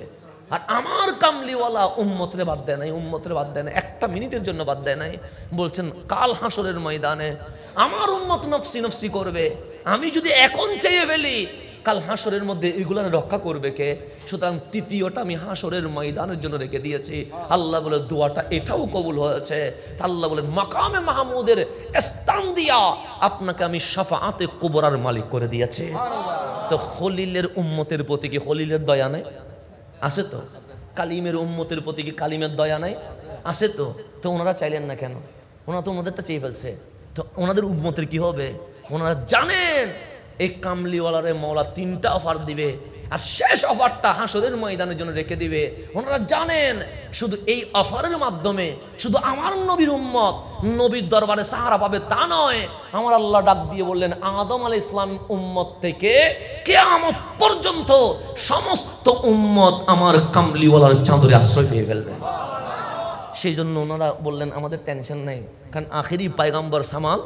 Speaker 1: আর আমার কামলিওয়ালা উম্মতরে বাদ দেয় নাই, উম্মতরে বাদ দেয় না, একটা মিনিটের জন্য বাদ দেয় নাই। বলছেন কাল হাসরের ময়দানে আমার উম্মত নফসি নফসি করবে। আমি যদি এখন চেয়ে ফেলি, কাল হাসরের মধ্যে এগুলার রক্ষা করবে কে? সুতরাং তৃতীয়টা আমি হাসরের ময়দানের জন্য রেখে দিয়েছি। আল্লাহ বলে দোয়াটা এটাও কবুল হয়েছে। আল্লাহ বলেন মাকামে মাহমুদের স্থান দিয়া আপনাকে আমি শাফাআতে কুবরার মালিক করে দিয়েছি। তো খলিলের উম্মতের প্রতি কি খলিলের দয়া নেই? আছে তো। কালিমের উম্মতের প্রতি কি কালিমের দয়া নাই? আছে তো। তো ওনারা চাইলেন না কেন? ওনারা তো ওনাদেরটা চেয়ে ফেলছে। তো ওনাদের উম্মতের কি হবে? ওনারা জানেন এই কামলিওয়ালারে মওলা 3টা অফার দিবে, আর শেষ অফারটা হাসরের ময়দানের জন্য রেখে দিবে। ওনারা জানেন শুধু এই অফারের মাধ্যমে শুধু আমার নবীর উম্মত নবীর দরবারে সাহারা পাবে তা নয়। আমার আল্লাহ ডাক দিয়ে বললেন আদম আলাইহিস সালাম উম্মত থেকে কিয়ামত পর্যন্ত সমস্ত উম্মত আমার কামলিওয়ালার চাদরে আশ্রয় পেয়ে ফেলবে। সেই জন্য ওনারা বললেন আমাদের টেনশন নেই, কারণ আখেরি পয়গম্বর সামাল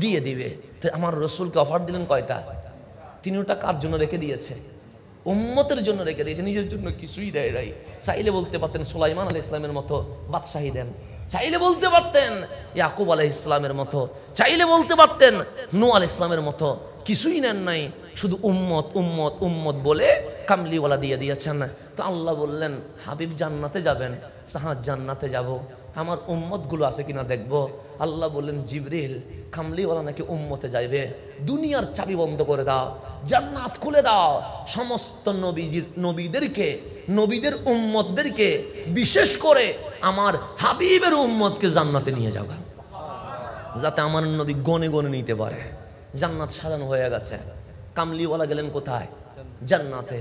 Speaker 1: দিয়ে দিবে। তো আমার রসুলকে অফার দিলেন কয়টা? 3টা কার জন্য রেখে দিয়েছে? উম্মতের জন্য রেখে দিয়েছে, নিজের জন্য কিছুই দেয় নাই। চাইলে বলতে পারতেন সুলাইমান আলাইহিস সালামের মতো বাদশাহী দেন, চাইলে বলতে পারতেন ইয়াকুব আলাইহিস সালামের মতো, চাইলে বলতে পারতেন নূহ আলাইহিস সালামের মতো, কিছুই নেন নাই। শুধু উম্মত উম্মত উম্মত বলে কামলিওয়ালা দিয়ে দিয়েছেন। তো আল্লাহ বললেন হাবিব জান্নাতে যাবেন, সাহাদ জান্নাতে যাব, আমার উম্মতগুলো আছে কিনা দেখবো। আল্লাহ বললেন জিবরিল কামলিওয়ালা নাকি উম্মতে যাইবে, দুনিয়ার চাবি বন্ধ করে দাও, জান্নাত খুলে দাও, সমস্ত নবীদেরকে নবীদের উম্মতদেরকে বিশেষ করে আমার হাবিবের উম্মতকে জান্নাতে নিয়ে যাবে, যাতে আমার নবী গনে গনে নিতে পারে। জান্নাত সাজানো হয়ে গেছে। কামলিওয়ালা গেলেন কোথায়? জান্নাতে।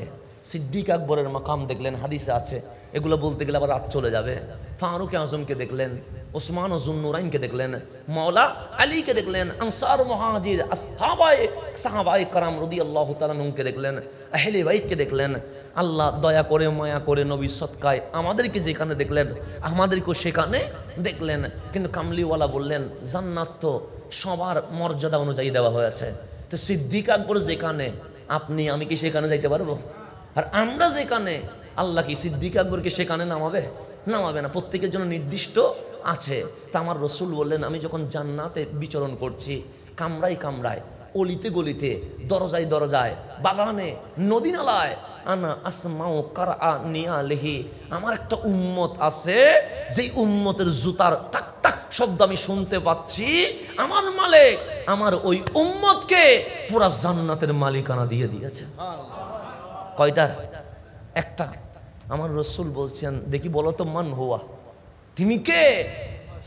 Speaker 1: সিদ্দিক আকবরের মাকাম দেখলেন, হাদিসে আছে, এগুলো বলতে গেলে আবার রাত চলে যাবে। ফারুক আজমকে দেখলেন, ওসমান ও জুন্নুরাইনকে দেখলেন, মাওলা আলীকে দেখলেন, আনসার মুহাজির সাহাবায়ে কারাম রাদিয়াল্লাহু তাআলা আনহুকে দেখলেন, আহলে বাইতকে দেখলেন। আল্লাহ দয়া করে মায়া করে নবী সদকায় আমাদেরকে যেখানে দেখলেন আমাদেরকেও সেখানে দেখলেন। কিন্তু কামলিওয়ালা বললেন জান্নাত তো সবার মর্যাদা অনুযায়ী দেওয়া হয়েছে, তো সিদ্দিক আকবর যেখানে আপনি আমি কি সেখানে যাইতে পারবো? আর আমরা যেখানে, আল্লাহ কি সিদ্দিক আকবরকে সেখানে নামাবে? নামাবে না। প্রত্যেকের জন্য নির্দিষ্ট আছে। তা আমার রসুল বললেন আমি যখন জান্নাতে বিচরণ করছি, কামরায় কামরায়, অলিতে গলিতে, দরজায় দরজায়, বাগানে, নদী নালায়, আনা আসমাও কারআ নিয়ালিহি, আমার একটা উম্মত আছে যেই উম্মতের জুতার টাক টাক শব্দ আমি শুনতে পাচ্ছি। আমার মালিক আমার ওই উম্মতকে পুরা জান্নাতের মালিকানা দিয়ে দিয়েছে। কয়টা? একটা। আমার রসুল বলছেন দেখি বলো তো মান হুয়া, তিনি কে?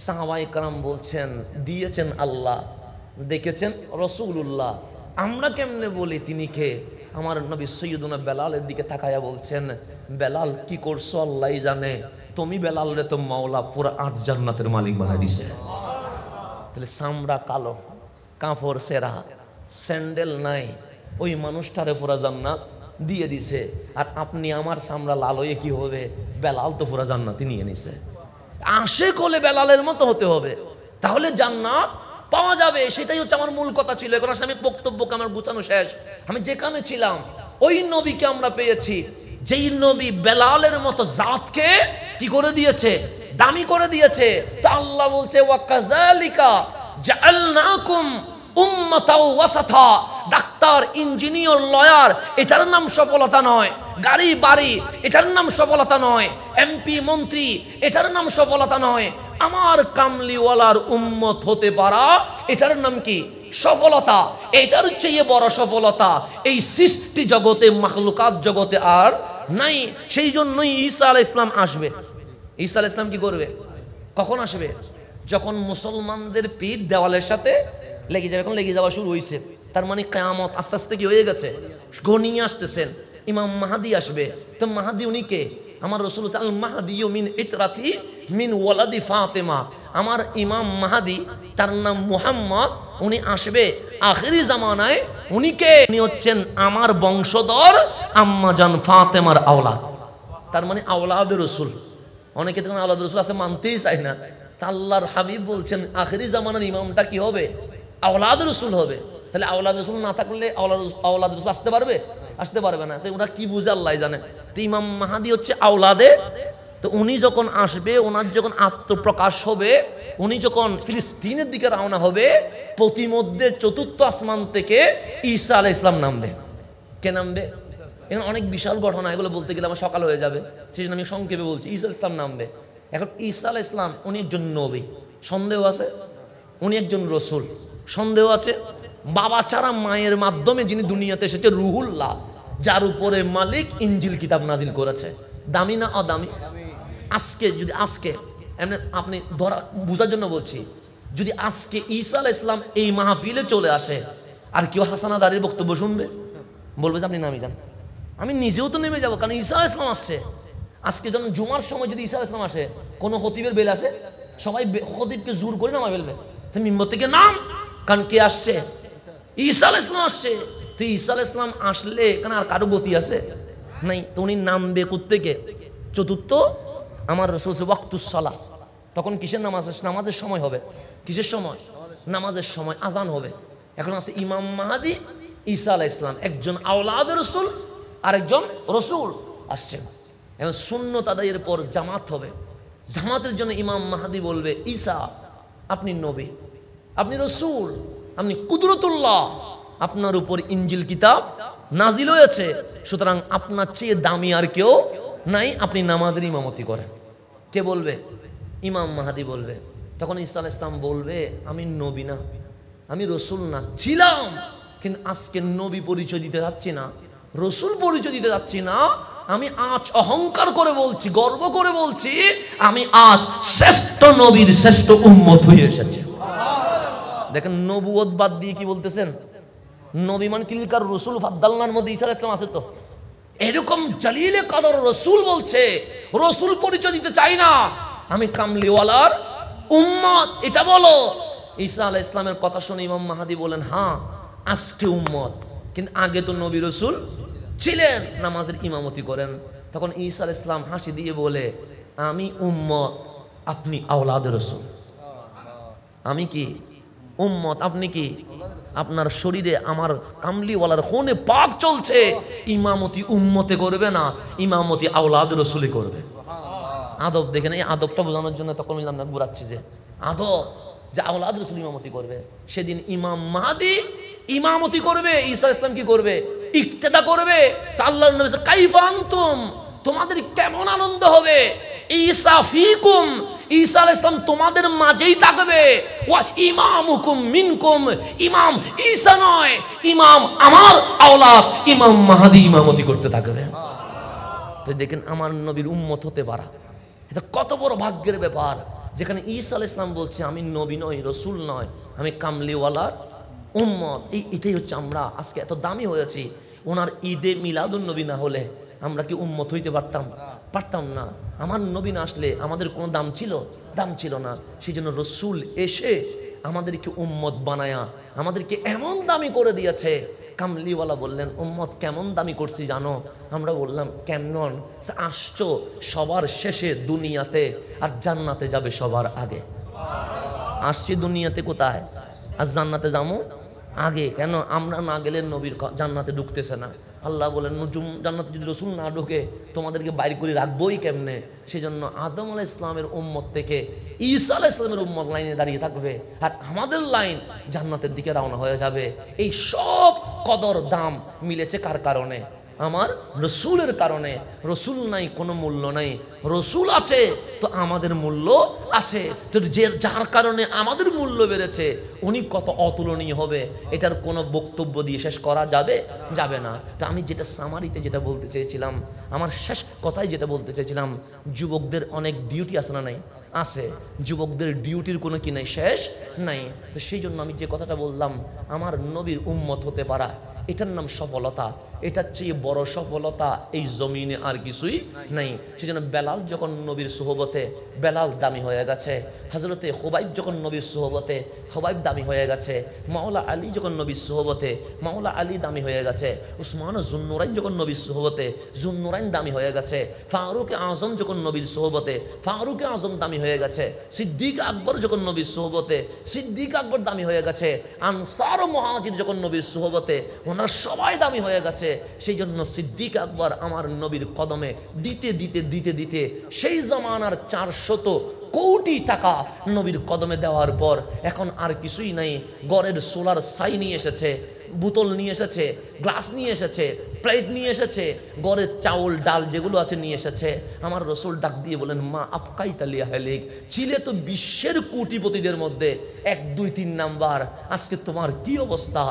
Speaker 1: সাহাবায়ে কেরাম বলছেন দিয়েছেন আল্লাহ, দেখেছেন রাসূলুল্লাহ। আমরা কেমনে বলি তিনি কে? আমার নবী সৈয়দুনা বেলালের দিকে তাকায়া বলছেন বেলাল কি করছো আল্লাহই জানে, তুমি বেলাল রে তো মাওলা পুরা 8 জান্নাতের মালিক বানাই দিছে। তাহলে চামড়া কালো, কাপড় সেরা, স্যান্ডেল নাই, ওই মানুষটারে পুরা জান্নাত দিয়ে দিছে। আর আপনি আমার চামড়া লাল হয়ে কি হবে? বেলাল তো পুরা জান্নাতই নিয়ে নিছে। আশেক হলে বেলালের মতো হতে হবে, তাহলে জান্নাত পাওয়া যাবে। সেটাই হচ্ছে আমার মূল কথা ছিল। এখন আমি বক্তব্যকে আমার গুছানো শেষ। আমি যেখানে ছিলাম ওই নবীকে আমরা পেয়েছি, যেই নবী বেলালের মতো জাতকে কি করে দিয়েছে? দামি করে দিয়েছে। তা আল্লাহ বলছে ওয়া কাযালিকা জাআলনাকুম উম্মাতাও ওয়াসাতা। ডাক্তার, ইঞ্জিনিয়ার, লয়ার, এটার নাম সফলতা নয়। গাড়ি বাড়ি, এটার নাম সফলতা নয়। এমপি মন্ত্রী, এটার নাম সফলতা নয়। আমার কামলিওয়ালার উম্মত হতে পারা, এটার নাম কি? সফলতা। এটার চেয়ে বড় সফলতা এই সৃষ্টি জগতে, মাখলুকাত জগতে আর নাই। সেই জন্যই ঈসা আলাইহিস সালাম আসবে। ঈসা আলাইহিস সালাম কি করবে? কখন আসবে? যখন মুসলমানদের পিঠ দেওয়ালের সাথে লেগে যাবে। এখন লেগে যাওয়া শুরু হয়েছে, তার মানে কিয়ামত আস্তে আস্তে কি হয়ে গেছে, ঘনিয়ে আসতেছেন। ইমাম মাহাদি আসবে। তো মাহাদি উনি কে? আমার রাসূল আল মাহদি মিন ইতরাতি মিন ওয়ালাদি ফাতেমা। আমার ইমাম মাহাদি, তার নাম মুহাম্মদ, উনি আসবে আখিরি জামানায়। উনি কে? উনি হচ্ছেন আমার বংশধর আম্মা জান ফাতেমার আওলাদ। তার মানে আওলাদ রাসূল। অনেকে তখন আওলাদ রাসূল আছে মানতেই চায় না। তা আল্লাহর হাবিব বলছেন আখিরি জামানার ইমামটা কি হবে? আওলাদ রাসূল হবে। তাহলে আওলাদ রাসূল না থাকলে আওলাদ রাসূল আসতে পারবে? আসতে পারবে না। তো ওরা কি বুঝে আল্লাহ জানে। তো ইমাম মাহাদি হচ্ছে আওলাদে। তো উনি যখন আসবে, ওনার যখন আত্মপ্রকাশ হবে, উনি যখন ফিলিস্তিনের দিকে রওনা হবে, প্রতিমধ্যে চতুর্থ আসমান থেকে ঈসা আলাইহিস সালাম নামবে। কে নামবে? এখন অনেক বিশাল ঘটনা, এগুলো বলতে গেলে আমার সকাল হয়ে যাবে, সেই জন্য আমি সংক্ষেপে বলছি। ঈসা আলাইহিস সালাম নামবে। এখন ঈসা আলাইহিস সালাম উনি একজন নবী, সন্দেহ আছে? উনি একজন রসুল, সন্দেহ আছে? বাবা ছাড়া মায়ের মাধ্যমে যিনি দুনিয়াতে এসেছে, রুহুল্লাহ, যার উপরে মালিক ইনজিল কিতাব নাজিল করেছে। দামি না অদামি? আজকে যদি এমনি আপনি ধরা বোঝার জন্য বলছি, যদি আজকে ঈসা আলাইহিস সালাম এই মাহফিলে চলে আসে, আর কেউ হাসান আদারির বক্তব্য শুনবে? বলবে যে আপনি নামি যান। আমি নিজেও তো নেমে যাবো, কারণ ঈসা আলাইহিস সালাম আসছে। আজকে যখন জুমার সময় যদি ঈসা আলাইহিস সালাম আসে, কোনো খতিবের বেল আসে, সবাই খতিবকে জোর করে নামা ফেলবে, সে মিম্বর থেকে নাম। কারণ কে আসছে? ঈসা আলাইহিস সালাম আসছে। তো ঈসা আলাইহিস সালাম আসলে কারণ আর কারো গতি আছে নাই। তো উনি নামবে কোত্থেকে? চতুর্থ আমার রাসূল ওয়াক্তুস সালাহ। তখন কিসের নামাজ? নামাজের সময় হবে। কিসের সময়? নামাজের সময় আজান হবে। এখন আছে ইমাম মাহাদি, ঈসা আলাইহিস সালাম, একজন আওলাদ রাসূল আর একজন রাসূল আসছেন। এখন সুন্নত আদায়ের পর জামাত হবে। জামাতের জন্য ইমাম মাহাদি বলবে ঈসা আপনি নবী, আপনি রাসূল, আপনি কুদরতুল্লাহ, আপনার উপর ইনজিল কিতাব নাজিল হয়েছে, সুতরাং আপনার চেয়ে দামি আর কেউ নাই, আপনি নামাজের ইমামতি করেন। কে বলবে? ইমাম মাহাদি বলবে। তখন ঈসা আলাইহিস সালাম বলবে আমি নবী না, আমি রাসূল না, ছিলাম, কিন্তু আজকে নবী পরিচয় দিতে যাচ্ছি না, রাসূল পরিচয় দিতে যাচ্ছি না। আমি আজ অহংকার করে বলছি, গর্ব করে বলছি, আমি আজ শ্রেষ্ঠ নবীর শ্রেষ্ঠ উম্মত হয়ে এসেছি। দেখেন নবুয়ত বাদ দিয়ে কি বলতেছেন? নবী মান তিলকার রসুল ফাদ্দালনার মধ্যে ঈসা আলাইহিস সালাম আছে তো। এরকম জালিলে কদর রসুল বলছে, রসুল পরিচয় দিতে চাই না, আমি কামলিওয়ালার উম্মত, এটা বলো। ঈসা আলাইহিস সালামের কথা শুনে ইমাম মাহাদি বলেন, হ্যাঁ আজকে উম্মত, কিন্তু আগে তো নবী রসুল ছিলেন, নামাজের ইমামতি করেন। তখন ঈসা আলাইহিস সালাম হাসি দিয়ে বলে, আমি উম্মত, আপনি আওলাদের রসুল। আমি কি উম্মত, আপনি কি? আপনার শরীরে আমার কামলিওয়ালার খুনে পাক চলছে, ইমামতি উম্মতে করবে না, ইমামতি আওলাদ রসুলি করবে। আদব দেখেন, এই আদবটা বোঝানোর জন্য তখন আমরা ঘুরাচ্ছি যে আদব, যে আওলাদ রসুল ইমামতি করবে। সেদিন ইমাম মাহদি ইমামতি করবে, ঈসা ইসলাম কি করবে? ইক্তেদা করবে। তা আল্লাহর নবী বলেছে, কাইফা আনতুম, তোমাদের কেমন আনন্দ হবে, ঈসা ফিকুম, ঈসা আলাইহিস সালাম তোমাদের মাঝেই থাকবে, ওয়া ইমামুকুম মিনকুম, ইমাম ঈসা নয়, ইমাম আমার আওলাদ ইমাম মাহদি ইমামতি করতে থাকবে। তো দেখেন আমার নবীর উম্মত হতে পারা এটা কত বড় ভাগ্যের ব্যাপার, যেখানে ঈসা আলাইহিস সালাম বলছে আমি নবী নই, রসুল নয়, আমি কামলিওয়ালার উম্মত। এটাই হচ্ছে আমরা আজকে এত দামি হয়েছি। ওনার ঈদে মিলাদুন নবী না হলে আমরা কি উম্মত হইতে পারতাম? পারতাম না। আমার নবী না আসলে আমাদের কোনো দাম ছিল? দাম ছিল না। সেই জন্য রসুল এসে আমাদেরকে উম্মত বানায়া আমাদেরকে এমন দামি করে দিয়েছে। কামলিওয়ালা বললেন, উম্মত কেমন দামি করছি জানো? আমরা বললাম কেমন? আসছো সবার শেষে দুনিয়াতে, আর জান্নাতে যাবে সবার আগে। আসছি দুনিয়াতে কোথায়, আর জান্নাতে যাবো আগে। কেন? আমরা না গেলে নবীর জান্নাতে ঢুকতেছে না। আল্লাহ বলেন, নুজুম জান্নাতে যদি রসুল না ঢোকে তোমাদেরকে বাইর করে রাখবোই কেমনে? সেই জন্য আদম আলাইহিস সালামের উম্মত থেকে ঈসা আলাইহিস সালামের উম্মত লাইনে দাঁড়িয়ে থাকবে, আর আমাদের লাইন জান্নাতের দিকে রওনা হয়ে যাবে। এই সব কদর দাম মিলেছে কার কারণে? আমার রসুলের কারণে। রসুল নাই কোনো মূল্য নাই, রসুল আছে তো আমাদের মূল্য আছে। তো যার কারণে আমাদের মূল্য বেড়েছে, উনি কত অতুলনীয় হবে, এটার কোনো বক্তব্য দিয়ে শেষ করা যাবে যাবে না। তো আমি যেটা সামারিতে যেটা বলতে চেয়েছিলাম, আমার শেষ কথায় যেটা বলতে চেয়েছিলাম, যুবকদের অনেক ডিউটি আছে না? নাই আছে। যুবকদের ডিউটির কোনো কি নাই, শেষ নাই। তো সেই জন্য আমি যে কথাটা বললাম, আমার নবীর উম্মত হতে পারা, এটার নাম সফলতা। এটার চেয়ে বড় সফলতা এই জমিনে আর কিছুই নাই। সেজন্য বেলাল যখন নবীর সোহবতে, বেলাল দামি হয়ে গেছে। হযরতে খুবাইব যখন নবীর সোহবতে, খুবাইব দামি হয়ে গেছে। মাওলা আলী যখন নবীর সোহবতে, মাওলা আলী দামি হয়ে গেছে। উসমান জুন্নুরাইন যখন নবীর সোহবতে, জুন্নুরাইন দামি হয়ে গেছে। ফারুক আজম যখন নবীর সোহবতে, ফারুক আজম দামি হয়ে গেছে। সিদ্দিক আকবর যখন নবীর সোহবতে, সিদ্দিক আকবর দামি হয়ে গেছে। আনসার মুহাজির যখন নবীর সোহবতে, ওনারা সবাই দামি হয়ে গেছে। সেই জন্য সিদ্দিক আকবর আমার নবীর কদমে দিতে দিতে দিতে দিতে সেই জমানার 400 কোটি টাকা নবীর কদমে দেওয়ার পর এখন আর কিছুই নাই। গড়ের সোলার ছাই নিয়ে এসেছে, বোতল নিয়ে এসেছে, গ্লাস নিয়ে এসেছে, প্লেট নিয়ে এসেছে, গড়ের চাউল ডাল যেগুলো আছে নিয়ে এসেছে। আমার রসুল ডাক দিয়ে বলেন, মা আপকাই তালিয়া হেলিক, ছিলে তো বিশ্বের কোটিপতিদের মধ্যে 1, 2, 3 নাম্বার, আজকে তোমার কি অবস্থা?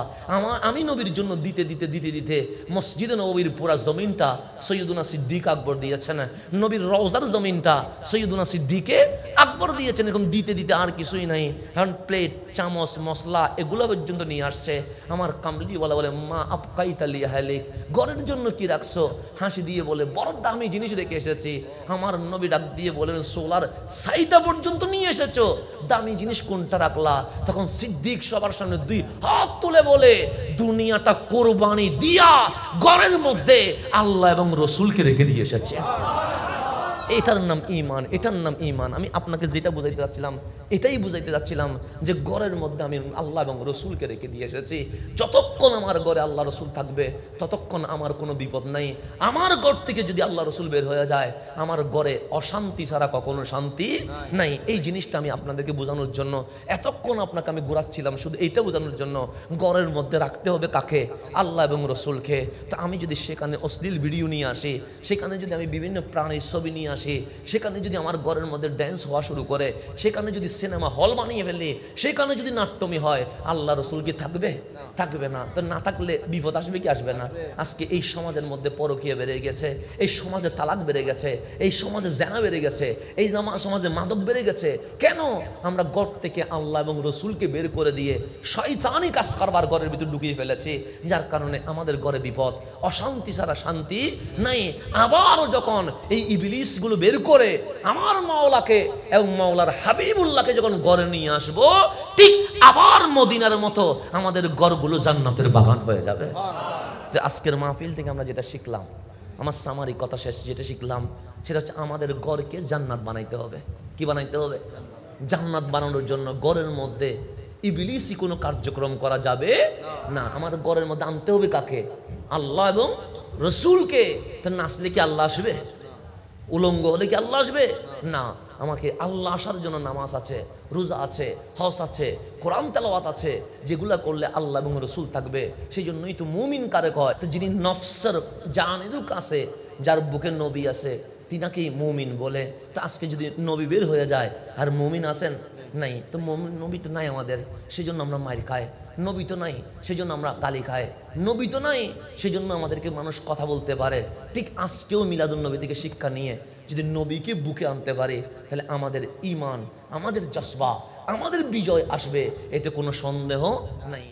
Speaker 1: আমি নবীর জন্য দিতে দিতে দিতে দিতে মসজিদে নববীর পুরা জমিনটা সৈয়দুনা সিদ্দিক আকবর দিয়েছেন, নবীর রওজার জমিনটা সৈয়দুনা সিদ্দিকে আকবর দিয়েছেন। এখন দিতে দিতে আর কিছুই নাই। এখন প্লেট, চামচ, মশলা এগুলো পর্যন্ত নিয়ে আসছে। আমার কামলিওয়ালা বলে, মা আপকাই তালিয়া হেলিক, ঘরের জন্য কি রাখছো? হাসি দিয়ে বলে, বড় দামি জিনিস রেখে এসেছি। আমার নবী ডাক দিয়ে বলেন, সোলার ছাইটা পর্যন্ত নিয়ে এসেছো, দামি জিনিস কোনটা রাখলা? তখন সিদ্দিক সবার সামনে 2 হাত তুলে বলে, দুনিয়াটা কোরবানি দিয়া ঘরের মধ্যে আল্লাহ এবং রসুলকে রেখে দিয়ে এসেছে। এটার নাম ঈমান, এটার নাম ঈমান। আমি আপনাকে যেটা বুঝাইতে যাচ্ছিলাম, এটাই বুঝাইতে যাচ্ছিলাম যে ঘরের মধ্যে আমি আল্লাহ এবং রসুলকে রেখে দিয়ে এসেছি। যতক্ষণ আমার ঘরে আল্লাহ রসুল থাকবে ততক্ষণ আমার কোনো বিপদ নাই। আমার ঘর থেকে যদি আল্লাহ রসুল বের হয়ে যায়, আমার ঘরে অশান্তি ছাড়া কখনো শান্তি নাই। এই জিনিসটা আমি আপনাদেরকে বোঝানোর জন্য এতক্ষণ আপনাকে আমি ঘোরাচ্ছিলাম, শুধু এইটা বোঝানোর জন্য ঘরের মধ্যে রাখতে হবে কাকে? আল্লাহ এবং রসুলকে। তো আমি যদি সেখানে অশ্লীল ভিডিও নিয়ে আসি, সেখানে যদি আমি বিভিন্ন প্রাণীর ছবি নিয়ে আসি, সেখানে যদি আমার ঘরের মধ্যে ড্যান্স হওয়া শুরু করে, সেখানে যদি সিনেমা হল বানিয়ে ফেলি, সেখানে যদি নাট্যমি হয়, আল্লাহ রসুল কি থাকবে? থাকবে না। তো না থাকলে বিপদ আসবে কি আসবে না? আজকে এই সমাজের মধ্যে পরকীয়া বেড়ে গেছে, এই সমাজে তালাক বেড়ে গেছে, এই সমাজে জেনা বেড়ে গেছে, এই সমাজে মাদক বেড়ে গেছে। কেন? আমরা ঘর থেকে আল্লাহ এবং রসুলকে বের করে দিয়ে শয়তানি কাজ করবার ঘরের ভিতর ঢুকিয়ে ফেলেছি, যার কারণে আমাদের ঘরে বিপদ, অশান্তি ছাড়া শান্তি নাই। আবারও যখন এই ইবলিসগুলো বের করে আমার মাওলাকে এবং মাওলার হাবিবুল্লাহকে যখন ঘরে নিয়ে আসবো, ঠিক আবার মদিনার মতো আমাদের ঘরগুলো জান্নাতের বাগান হয়ে যাবে। আজকের মাহফিল থেকে আমরা যেটা শিখলাম, আমার সামারি কথা শেষ, যেটা শিখলাম সেটা হচ্ছে আমাদের ঘরকে জান্নাত বানাইতে হবে। কি বানাইতে হবে? জান্নাত বানানোর জন্য ঘরের মধ্যে ইবলিসি কোনো কার্যক্রম করা যাবে না। আমাদের ঘরের মধ্যে আনতে হবে কাকে? আল্লাহ এবং রসুলকে। তো নাচলে কি আল্লাহ আসবে? উলঙ্গ হলে কি আল্লাহ আসবে? না। আমাকে আল্লাহ আসার জন্য নামাজ আছে, রোজা আছে, হজ আছে, কোরআন তেলাওয়াত আছে, যেগুলা করলে আল্লাহ এবং রসুল থাকবে। সেই জন্যই তো মুমিন কারে কয়, যিনি নফসের জানেরুক আছে, যার বুকে নবী আছে, তিনাকেই মুমিন বলে। তো আজকে যদি নবী বের হয়ে যায় আর মুমিন আছেন নাই, তো মুমিন নবী তো নাই আমাদের, সেই জন্য আমরা মার খাই। নবী তো নাই, সেই জন্য আমরা গালি খাই। নবী তো নাই, সেই জন্য আমাদেরকে মানুষ কথা বলতে পারে। ঠিক আজকেও মিলাদুন নবী থেকে শিক্ষা নিয়ে যদি নবীকে বুকে আনতে পারে, তাহলে আমাদের ঈমান, আমাদের জজবা, আমাদের বিজয় আসবে, এতে কোনো সন্দেহ নাই।